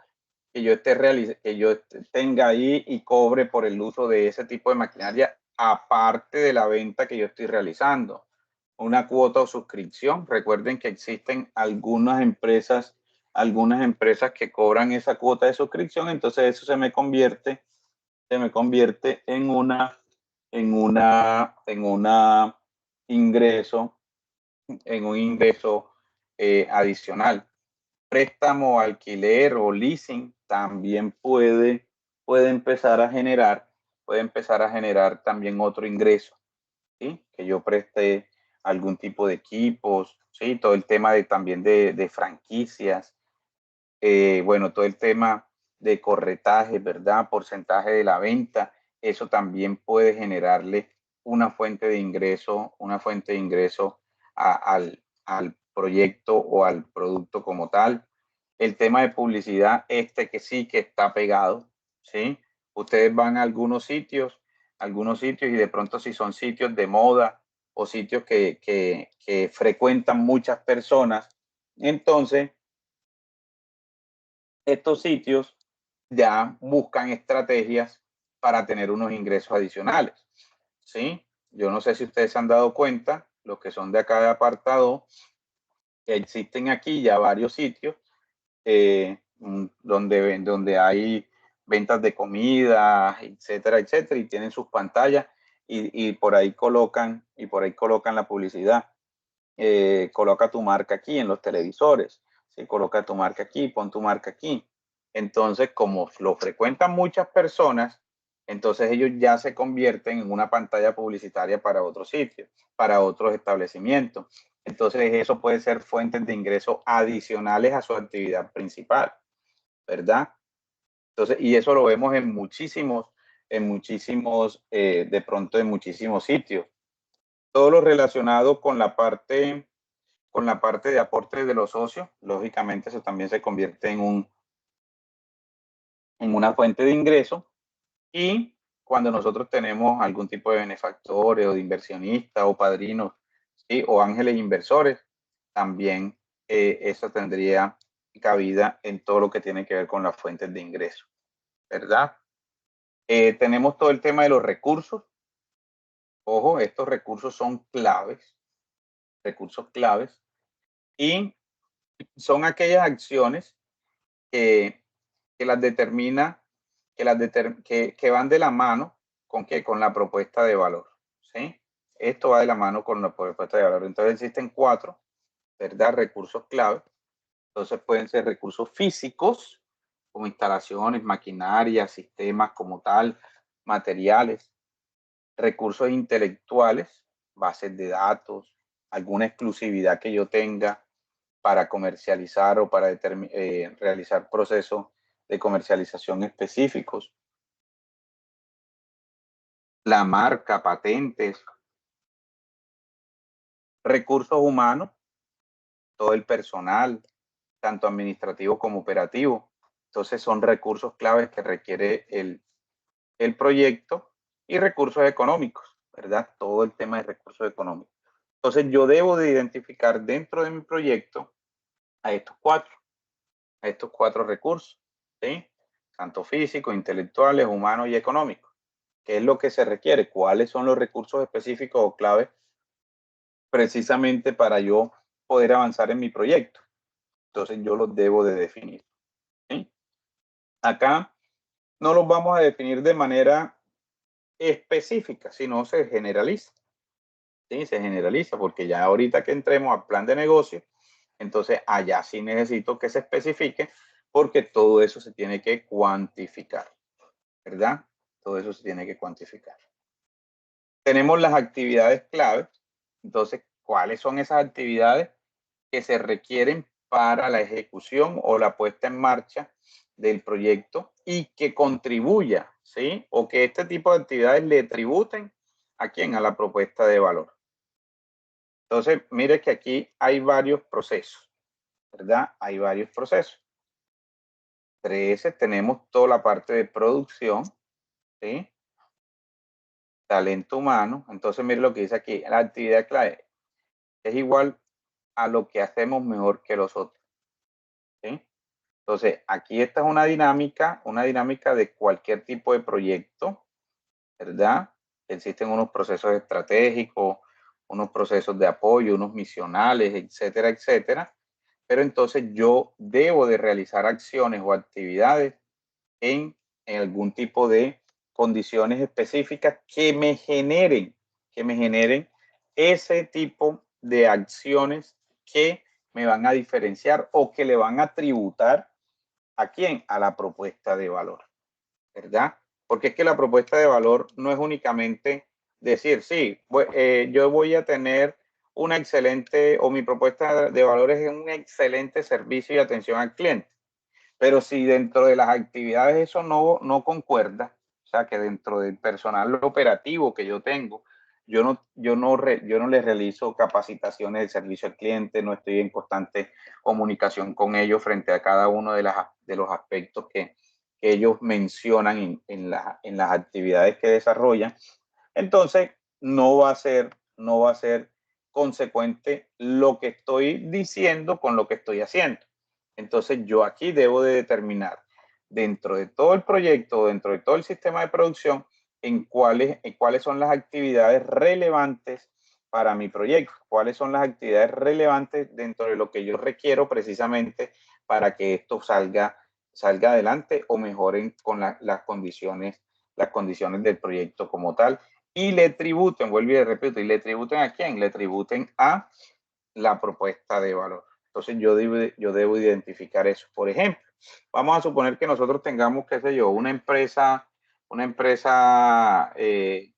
tenga ahí y cobre por el uso de ese tipo de maquinaria, aparte de la venta que yo estoy realizando. Una cuota o suscripción. Recuerden que existen algunas empresas que cobran esa cuota de suscripción, entonces eso se me convierte en un ingreso adicional. Préstamo, alquiler o leasing también puede empezar a generar también otro ingreso, ¿sí? Que yo preste algún tipo de equipos, ¿sí? Todo el tema también de franquicias, bueno, todo el tema de corretaje, ¿verdad? Porcentaje de la venta, eso también puede generarle una fuente de ingreso, al proyecto o al producto como tal. El tema de publicidad, que sí que está pegado, ¿sí? Ustedes van a algunos sitios y de pronto si son sitios de moda o sitios que frecuentan muchas personas, entonces estos sitios ya buscan estrategias para tener unos ingresos adicionales, ¿sí? Yo no sé si ustedes se han dado cuenta, los que son de acá de apartado, que existen aquí ya varios sitios donde hay ventas de comida, etcétera, etcétera, y tienen sus pantallas y por ahí colocan la publicidad. Coloca tu marca aquí en los televisores, ¿sí? Coloca tu marca aquí, pon tu marca aquí. Entonces, como lo frecuentan muchas personas, entonces ellos ya se convierten en una pantalla publicitaria para otros sitios, para otros establecimientos. Entonces, eso puede ser fuentes de ingresos adicionales a su actividad principal, ¿verdad? Entonces, y eso lo vemos en muchísimos, de pronto en muchísimos sitios. Todo lo relacionado con la parte de aporte de los socios, lógicamente eso también se convierte en una fuente de ingreso, y cuando nosotros tenemos algún tipo de benefactores o de inversionistas o padrinos, ¿sí? O ángeles inversores, también eso tendría cabida en todo lo que tiene que ver con las fuentes de ingreso, ¿verdad? Tenemos todo el tema de los recursos. Ojo, estos recursos son recursos claves, y son aquellas acciones que las determina, que van de la mano con qué, con la propuesta de valor, ¿sí? Esto va de la mano con la propuesta de valor. Entonces existen 4, ¿verdad? Recursos clave. Entonces pueden ser recursos físicos, como instalaciones, maquinaria, sistemas como tal, materiales. Recursos intelectuales, bases de datos, alguna exclusividad que yo tenga para comercializar o para realizar procesos de comercialización específicos. La marca, patentes. Recursos humanos, todo el personal, tanto administrativo como operativo. Entonces son recursos claves que requiere el proyecto, y recursos económicos, ¿verdad? Todo el tema de recursos económicos. Entonces yo debo de identificar dentro de mi proyecto a estos 4 recursos, ¿sí? Tanto físicos, intelectuales, humanos y económicos. ¿Qué es lo que se requiere? ¿Cuáles son los recursos específicos o claves precisamente para yo poder avanzar en mi proyecto? Entonces yo los debo de definir, ¿sí? Acá no los vamos a definir de manera específica, sino se generaliza. ¿Sí? Se generaliza, porque ya ahorita que entremos al plan de negocio, entonces allá sí necesito que se especifique, porque todo eso se tiene que cuantificar, ¿verdad? Todo eso se tiene que cuantificar. Tenemos las actividades claves. Entonces, ¿cuáles son esas actividades que se requieren para la ejecución o la puesta en marcha del proyecto y que contribuya, ¿sí? O que este tipo de actividades le tributen a quién, a la propuesta de valor. Entonces, mire que aquí hay varios procesos, ¿verdad? Hay varios procesos. 13, tenemos toda la parte de producción, ¿sí? Talento humano. Entonces, mire lo que dice aquí, la actividad clave es igual a lo que hacemos mejor que los otros, ¿sí? Entonces, aquí esta es una dinámica de cualquier tipo de proyecto, ¿verdad? Existen unos procesos estratégicos, unos procesos de apoyo, unos misionales, etcétera, etcétera. Pero entonces yo debo de realizar acciones o actividades en algún tipo de condiciones específicas que me generen ese tipo de acciones que me van a diferenciar o que le van a tributar ¿a quién? A la propuesta de valor, ¿verdad? Porque es que la propuesta de valor no es únicamente decir, sí, yo voy a tener una excelente, o mi propuesta de valor es un excelente servicio y atención al cliente. Pero si dentro de las actividades eso no concuerda, o sea, que dentro del personal operativo que yo tengo, yo no les realizo capacitaciones de servicio al cliente, no estoy en constante comunicación con ellos frente a cada uno de los aspectos que ellos mencionan en las actividades que desarrollan, entonces no va a ser consecuente lo que estoy diciendo con lo que estoy haciendo. Entonces yo aquí debo de determinar dentro de todo el proyecto, dentro de todo el sistema de producción, en cuáles son las actividades relevantes para mi proyecto, cuáles son las actividades relevantes dentro de lo que yo requiero precisamente para que esto salga adelante o mejoren con las condiciones del proyecto como tal. Y le tributen, vuelvo y le repito, ¿y le tributen a quién? Le tributen a la propuesta de valor. Entonces yo debo identificar eso. Por ejemplo, vamos a suponer que nosotros tengamos, qué sé yo, una empresa de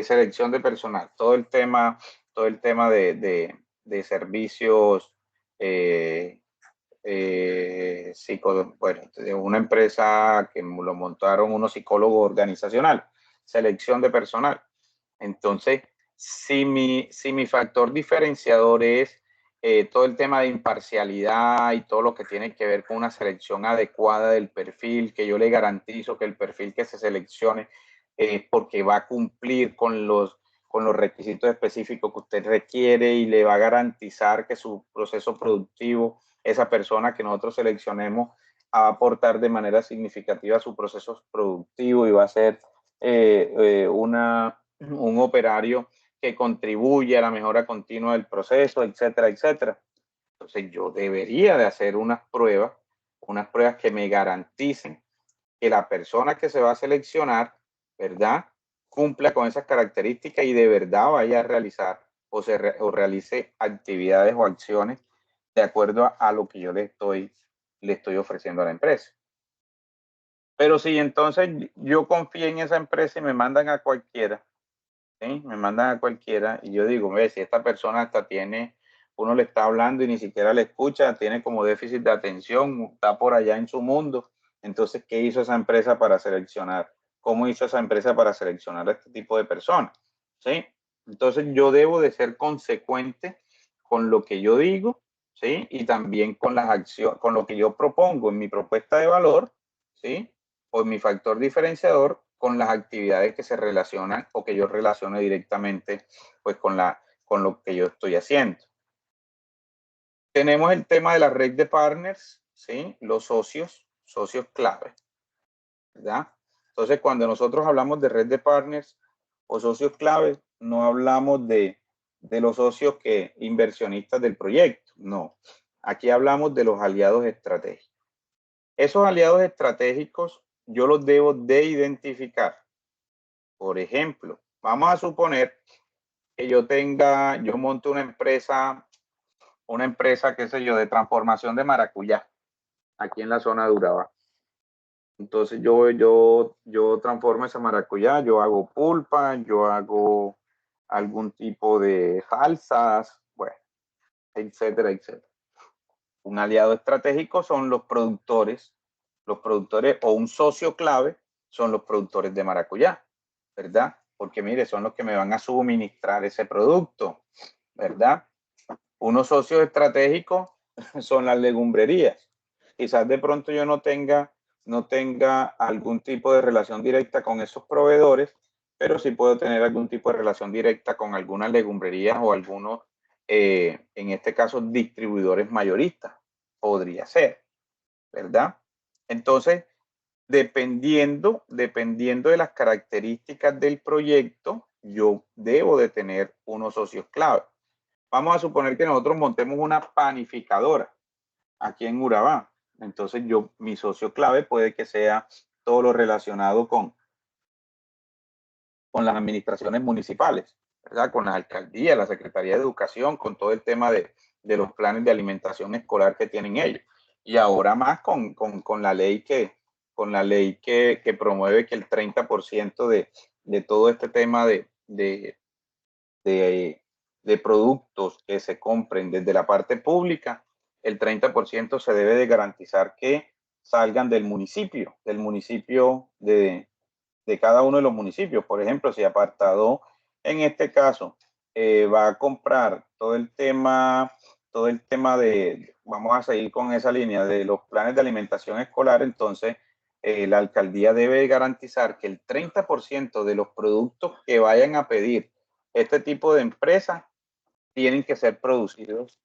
selección de personal, todo el tema de servicios, bueno, de una empresa que lo montaron unos psicólogos organizacional, selección de personal. Entonces, si mi factor diferenciador es todo el tema de imparcialidad y todo lo que tiene que ver con una selección adecuada del perfil, que yo le garantizo que el perfil que se seleccione es porque va a cumplir con los requisitos específicos que usted requiere y le va a garantizar que su proceso productivo, esa persona que nosotros seleccionemos, va a aportar de manera significativa a su proceso productivo y va a ser un operario que contribuye a la mejora continua del proceso, etcétera, etcétera. Entonces yo debería de hacer unas pruebas que me garanticen que la persona que se va a seleccionar, ¿verdad?, cumpla con esas características y de verdad vaya a realizar o realice actividades o acciones de acuerdo a lo que yo le estoy ofreciendo a la empresa. Pero si entonces yo confío en esa empresa y me mandan a cualquiera, ¿sí? Me mandan a cualquiera y yo digo, ve, si esta persona hasta tiene, uno le está hablando y ni siquiera le escucha, tiene como déficit de atención, está por allá en su mundo. Entonces, ¿qué hizo esa empresa para seleccionar? ¿Cómo hizo esa empresa para seleccionar a este tipo de personas? ¿Sí? Entonces, yo debo de ser consecuente con lo que yo digo, ¿sí? Y también con las acciones, con lo que yo propongo en mi propuesta de valor, ¿sí? O en mi factor diferenciador, con las actividades que se relacionan o que yo relaciono directamente pues con lo que yo estoy haciendo. Tenemos el tema de la red de partners, ¿sí? Los socios clave, ¿verdad? Entonces, cuando nosotros hablamos de red de partners o socios clave, no hablamos de los socios inversionistas del proyecto, no. Aquí hablamos de los aliados estratégicos. Esos aliados estratégicos yo los debo de identificar. Por ejemplo, vamos a suponer que yo monto una empresa, qué sé yo, de transformación de maracuyá, aquí en la zona de Urabá. Entonces yo transformo esa maracuyá, yo hago pulpa, yo hago algún tipo de salsas, bueno, etcétera, etcétera. Un aliado estratégico son los productores o un socio clave son los productores de maracuyá, ¿verdad? Porque mire, son los que me van a suministrar ese producto, ¿verdad? Unos socios estratégicos son las legumbrerías. Quizás de pronto yo no tenga algún tipo de relación directa con esos proveedores, pero sí puedo tener algún tipo de relación directa con algunas legumbrerías o algunos, en este caso, distribuidores mayoristas. Podría ser, ¿verdad? Entonces, dependiendo de las características del proyecto, yo debo de tener unos socios clave. Vamos a suponer que nosotros montemos una panificadora aquí en Urabá. Entonces mi socio clave puede que sea todo lo relacionado con las administraciones municipales, ¿verdad? Con las alcaldías, la Secretaría de Educación, con todo el tema de los planes de alimentación escolar que tienen ellos. Y ahora más con la ley que promueve que el 30% de todo este tema de productos que se compren desde la parte pública, el 30% se debe de garantizar que salgan del municipio de cada uno de los municipios. Por ejemplo, si Apartado, en este caso, va a comprar todo el tema de, vamos a seguir con esa línea de los planes de alimentación escolar, entonces la alcaldía debe garantizar que el 30% de los productos que vayan a pedir este tipo de empresas tienen que ser producidos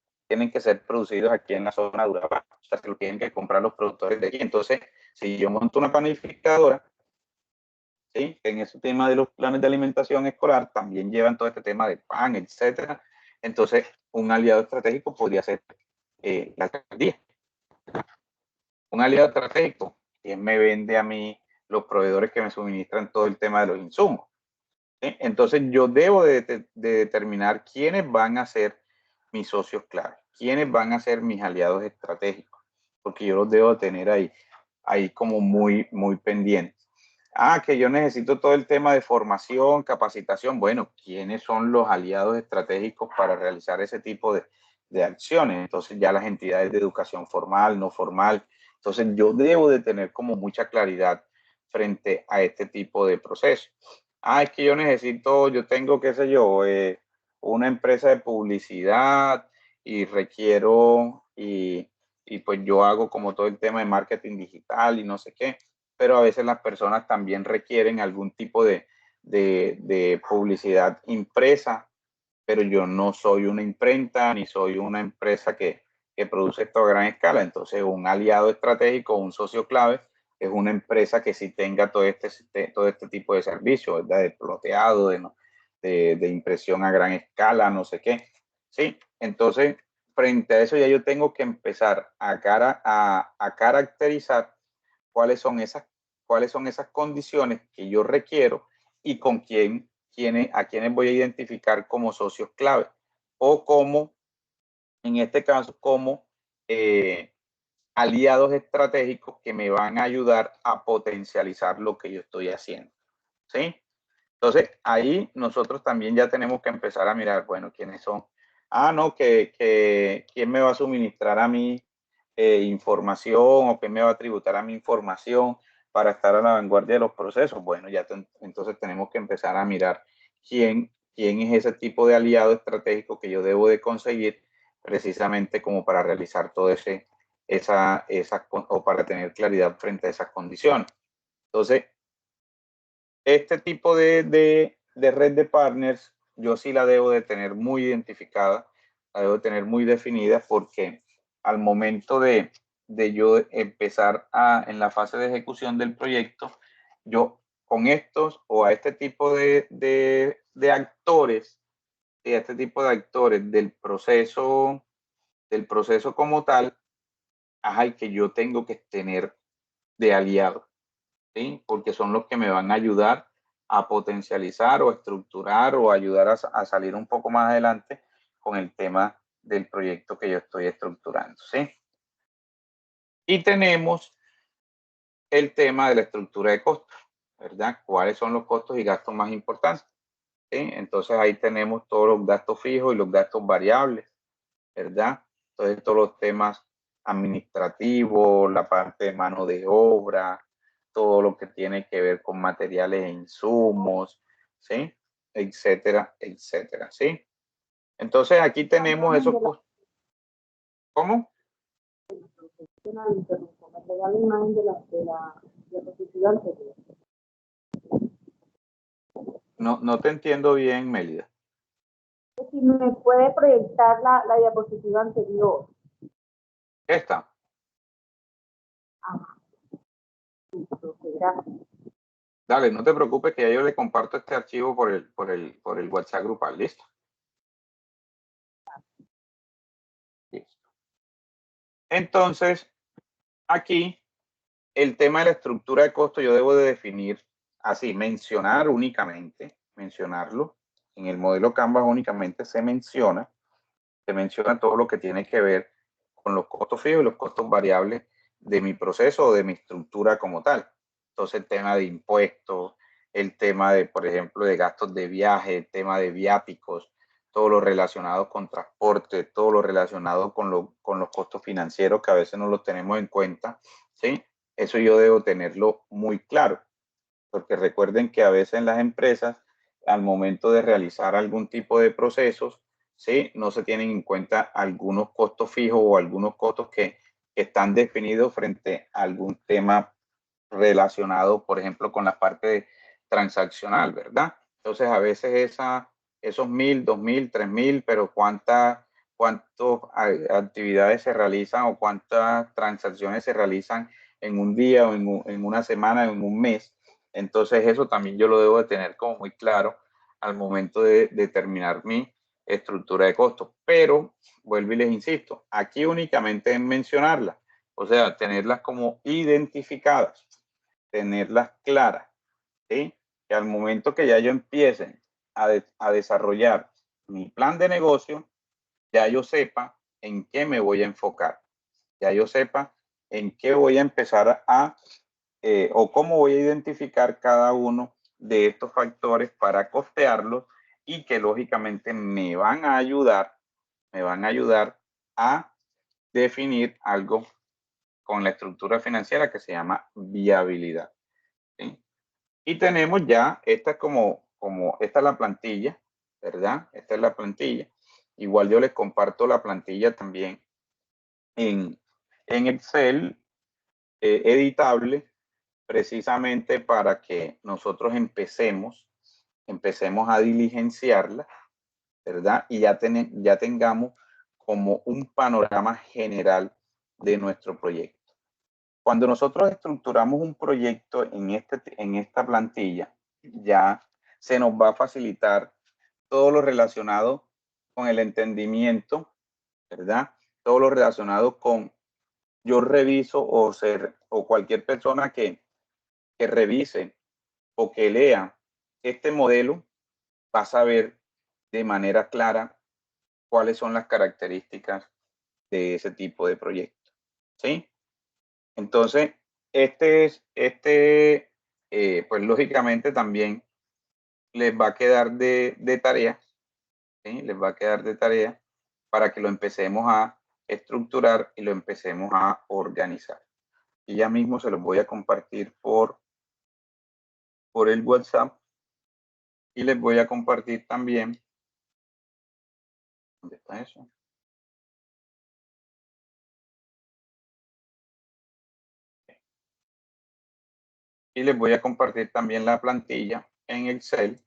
aquí en la zona de Urabá. O sea, que lo tienen que comprar los productores de aquí. Entonces, si yo monto una panificadora, ¿sí?, en ese tema de los planes de alimentación escolar también llevan todo este tema de pan, etcétera. Entonces, un aliado estratégico podría ser la alcaldía. Un aliado estratégico, quien me vende a mí los proveedores que me suministran todo el tema de los insumos. ¿Sí? Entonces, yo debo de determinar quiénes van a ser mis socios clave, quiénes van a ser mis aliados estratégicos, porque yo los debo tener ahí como muy, muy pendientes. Que yo necesito todo el tema de formación, capacitación. Bueno, ¿quiénes son los aliados estratégicos para realizar ese tipo de acciones? Entonces ya las entidades de educación formal, no formal. Entonces yo debo de tener como mucha claridad frente a este tipo de procesos. Es que yo tengo, qué sé yo, una empresa de publicidad y requiero, y pues yo hago como todo el tema de marketing digital y no sé qué, pero a veces las personas también requieren algún tipo de publicidad impresa, pero yo no soy una imprenta ni soy una empresa que produce esto a gran escala. Entonces, un aliado estratégico, un socio clave, es una empresa que sí tenga todo este tipo de servicios, ¿verdad? De ploteado, de impresión a gran escala, no sé qué. Sí, entonces, frente a eso ya yo tengo que empezar a caracterizar cuáles son esas condiciones que yo requiero y con a quienes voy a identificar como socios clave o como, en este caso, como aliados estratégicos que me van a ayudar a potencializar lo que yo estoy haciendo. ¿Sí? Entonces, ahí nosotros también ya tenemos que empezar a mirar, bueno, quiénes son. Ah, no, quién me va a suministrar a mí información o quién me va a tributar a mi información para estar a la vanguardia de los procesos. Bueno, entonces tenemos que empezar a mirar quién es ese tipo de aliado estratégico que yo debo de conseguir precisamente como para realizar todo o para tener claridad frente a esas condiciones. Entonces, este tipo de red de partners, yo sí la debo de tener muy identificada, la debo de tener muy definida, porque al momento de yo empezar en la fase de ejecución del proyecto, yo con estos o a este tipo de actores, y a este tipo de actores del proceso como tal, y que yo tengo que tener de aliados. ¿Sí? Porque son los que me van a ayudar a potencializar o estructurar o ayudar a salir un poco más adelante con el tema del proyecto que yo estoy estructurando. ¿Sí? Y tenemos el tema de la estructura de costos, ¿verdad? ¿Cuáles son los costos y gastos más importantes? ¿Sí? Entonces ahí tenemos todos los gastos fijos y los gastos variables, ¿verdad? Entonces todos los temas administrativos, la parte de mano de obra, todo lo que tiene que ver con materiales e insumos, ¿sí? Etcétera, etcétera, ¿sí? Entonces aquí tenemos esos costos. ¿Cómo? No te entiendo bien, Mélida. Si me puede proyectar la diapositiva anterior. Esta. Gracias. Dale, no te preocupes que ya yo le comparto este archivo por el WhatsApp grupal. ¿Listo? Listo. Entonces, aquí el tema de la estructura de costo yo debo de definir así, mencionarlo. En el modelo Canvas únicamente se menciona todo lo que tiene que ver con los costos fijos y los costos variables de mi proceso o de mi estructura como tal. Entonces, el tema de impuestos, el tema de, por ejemplo, de gastos de viaje, el tema de viáticos, todo lo relacionado con transporte, todo lo relacionado con los costos financieros que a veces no los tenemos en cuenta, ¿sí? Eso yo debo tenerlo muy claro, porque recuerden que a veces en las empresas, al momento de realizar algún tipo de procesos, ¿sí? No se tienen en cuenta algunos costos fijos o algunos costos que están definidos frente a algún tema relacionado, por ejemplo, con la parte transaccional, ¿verdad? Entonces, a veces esos 1,000, 2,000, 3,000, pero cuántas actividades se realizan o cuántas transacciones se realizan en un día o en una semana o en un mes. Entonces, eso también yo lo debo de tener como muy claro al momento de determinar mi estructura de costos. Pero, vuelvo y les insisto, aquí únicamente en mencionarla, o sea, tenerlas como identificadas, tenerlas claras, ¿sí? Que al momento que ya yo empiece a desarrollar mi plan de negocio, ya yo sepa en qué me voy a enfocar, ya yo sepa en qué voy a empezar o cómo voy a identificar cada uno de estos factores para costearlos y que lógicamente me van a ayudar a definir algo con la estructura financiera que se llama viabilidad. ¿Sí? Y tenemos ya, esta es la plantilla, ¿verdad? Esta es la plantilla. Igual yo les comparto la plantilla también en Excel editable, precisamente para que nosotros empecemos a diligenciarla, ¿verdad? Y ya tengamos como un panorama general de nuestro proyecto. Cuando nosotros estructuramos un proyecto en esta plantilla, ya se nos va a facilitar todo lo relacionado con el entendimiento, ¿verdad? Todo lo relacionado con yo reviso o cualquier persona que revise o que lea este modelo va a saber de manera clara cuáles son las características de ese tipo de proyecto, ¿sí? Entonces, pues lógicamente también les va a quedar de tarea, ¿sí? Les va a quedar de tarea para que lo empecemos a estructurar y lo empecemos a organizar. Y ya mismo se los voy a compartir por el WhatsApp y les voy a compartir también. ¿Dónde está eso? Y les voy a compartir también la plantilla en Excel.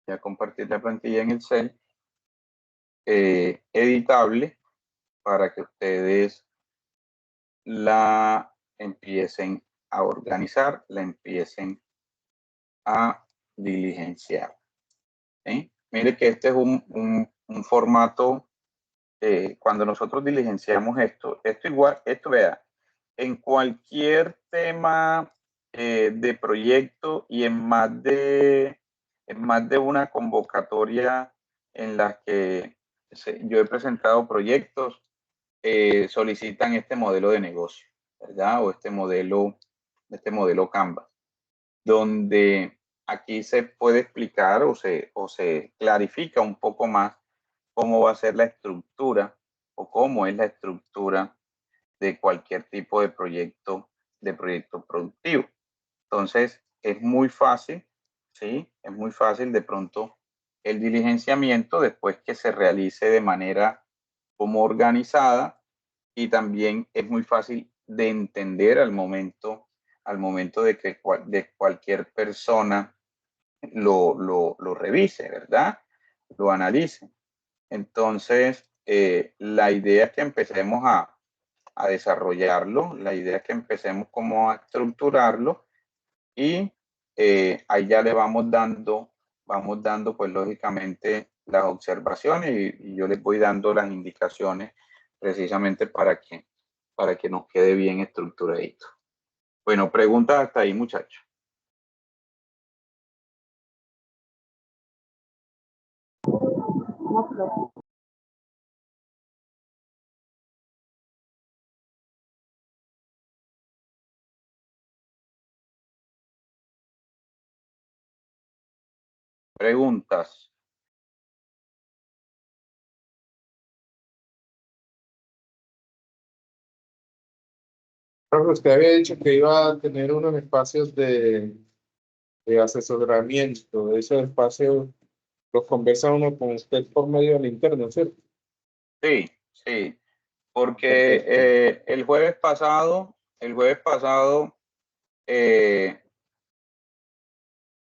Voy a compartir la plantilla en Excel editable para que ustedes la empiecen a organizar, la empiecen a diligenciar. ¿Sí? Mire que este es un formato, cuando nosotros diligenciamos esto igual, esto vea, en cualquier tema de proyecto y en más de una convocatoria en la que yo he presentado proyectos, solicitan este modelo de negocio, ¿verdad? O este modelo Canvas, donde aquí se puede explicar o se clarifica un poco más cómo va a ser la estructura o cómo es la estructura de cualquier tipo de proyecto productivo. Entonces, es muy fácil, ¿sí? Es muy fácil de pronto el diligenciamiento después que se realice de manera como organizada, y también es muy fácil de entender al momento de que de cualquier persona lo revise, ¿verdad? Lo analice. Entonces, la idea es que empecemos a desarrollarlo, la idea es que empecemos como a estructurarlo y ahí ya le vamos dando pues lógicamente las observaciones y yo les voy dando las indicaciones precisamente para que nos quede bien estructuradito. Bueno, preguntas hasta ahí, muchachos. No, Preguntas. Profe, usted había dicho que iba a tener unos espacios de asesoramiento. Esos espacios los conversa uno con usted por medio del interno, ¿cierto? Sí, sí, porque el jueves pasado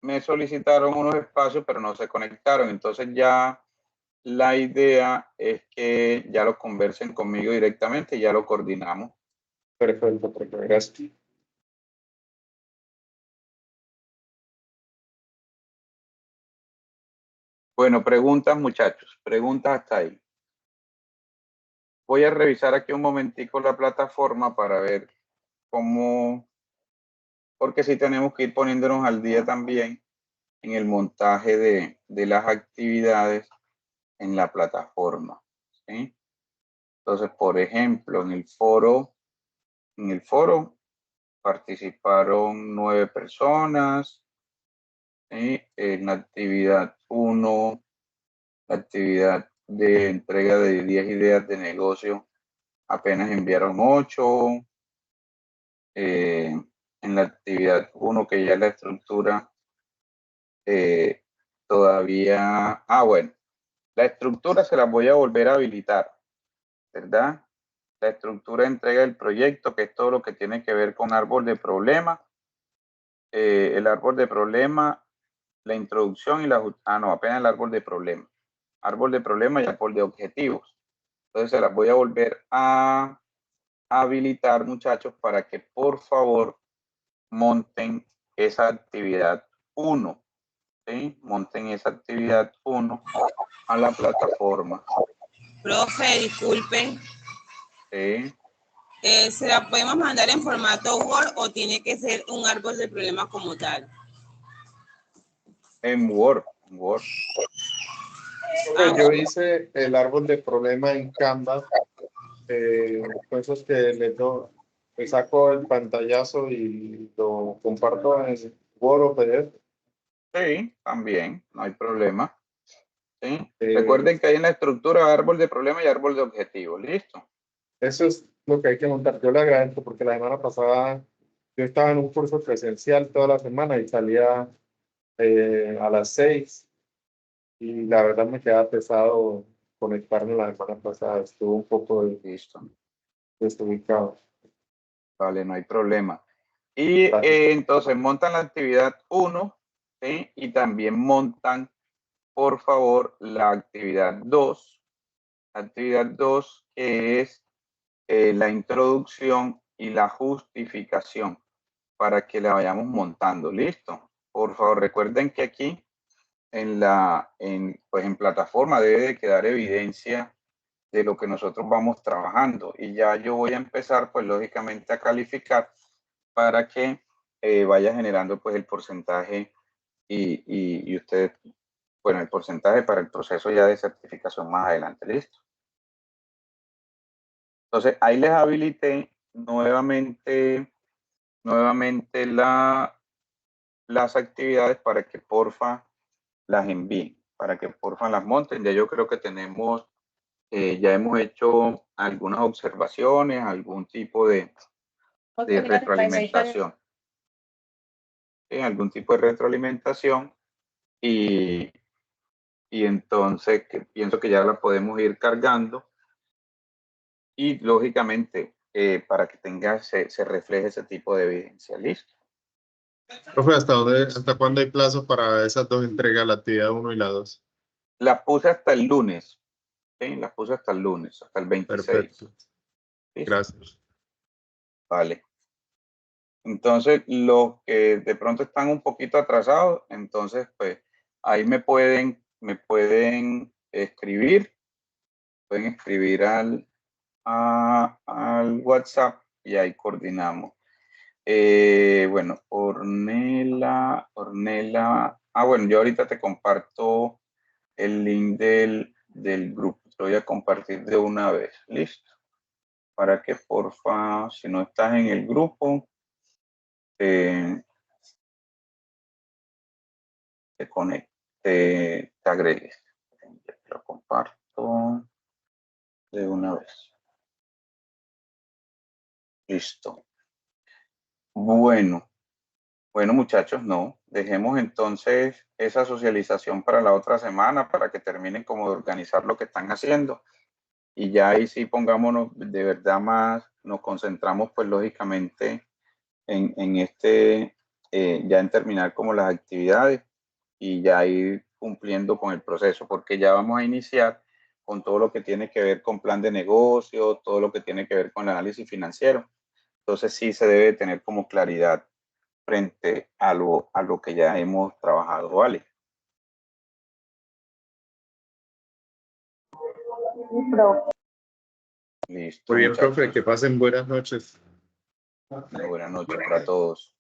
me solicitaron unos espacios, pero no se conectaron. Entonces ya la idea es que ya lo conversen conmigo directamente y ya lo coordinamos. Perfecto, profe, gracias. Bueno, preguntas, muchachos. Preguntas hasta ahí. Voy a revisar aquí un momentico la plataforma para ver cómo, porque sí tenemos que ir poniéndonos al día también en el montaje de las actividades en la plataforma, ¿sí? Entonces, por ejemplo, en el foro participaron 9 personas, ¿sí? En la actividad 1, la actividad de entrega de 10 ideas de negocio, apenas enviaron 8. En la actividad 1, que ya la estructura todavía, bueno, La estructura se la voy a volver a habilitar, ¿verdad? La estructura de entrega del proyecto, que es todo lo que tiene que ver con árbol de problema. El árbol de problema, la introducción y la... no, apenas el árbol de problema. Árbol de problema y árbol de objetivos. Entonces se las voy a volver a habilitar, muchachos, para que por favor monten esa actividad 1. ¿Sí? Monten esa actividad 1 a la plataforma. Profe, disculpe. ¿Sí? ¿Se la podemos mandar en formato Word o tiene que ser un árbol de problema como tal? En Word. En Word. Yo hice el árbol de problema en Canva, cosas que le saco el pantallazo y lo comparto en Word o PDF. Sí, también, no hay problema. ¿Sí? Recuerden que hay en la estructura árbol de problema y árbol de objetivos. ¿Listo? Eso es lo que hay que montar. Yo le agradezco porque la semana pasada yo estaba en un curso presencial toda la semana y salía a las 6 y la verdad me quedaba pesado conectarme la semana pasada. Estuvo un poco Listo. desubicado. Vale, no hay problema. Y entonces montan la actividad 1, ¿sí? Y también montan, por favor, la actividad 2. Actividad 2, que es la introducción y la justificación, para que la vayamos montando. ¿Listo? Por favor, recuerden que aquí pues en plataforma debe de quedar evidencia de lo que nosotros vamos trabajando, y ya yo voy a empezar pues lógicamente a calificar para que vaya generando pues el porcentaje y usted, bueno, el porcentaje para el proceso ya de certificación más adelante. Listo. Entonces ahí les habilité nuevamente las actividades para que porfa las envíen, para que porfa las monten. Ya yo creo que tenemos, ya hemos hecho algunas observaciones, algún tipo de retroalimentación. Algún tipo de retroalimentación y entonces pienso que ya la podemos ir cargando y lógicamente para que se refleje ese tipo de evidencia. ¿Listo? Profe, ¿hasta cuándo hay plazo para esas dos entregas, la actividad 1 y la 2? La puse hasta el lunes. ¿Sí? La puse hasta el lunes, hasta el 26. Perfecto. ¿Listo? Gracias. Vale. Entonces, los que de pronto están un poquito atrasados, entonces, pues, ahí me pueden escribir. Pueden escribir al WhatsApp y ahí coordinamos. Bueno, Ornella. Bueno, yo ahorita te comparto el link del grupo. Te voy a compartir de una vez. ¿Listo? Para que, porfa, si no estás en el grupo, te conecte, te agregues. Te lo comparto de una vez. Listo. Bueno, muchachos, no. Dejemos entonces esa socialización para la otra semana para que terminen como de organizar lo que están haciendo. Y ya ahí sí pongámonos de verdad más, nos concentramos pues lógicamente en ya en terminar como las actividades y ya ir cumpliendo con el proceso, porque ya vamos a iniciar con todo lo que tiene que ver con plan de negocio, todo lo que tiene que ver con el análisis financiero. Entonces sí se debe tener como claridad frente a lo que ya hemos trabajado, ¿vale? Listo. Muy bien, muchachos. profe, que pasen buenas noches. Buenas noches para todos.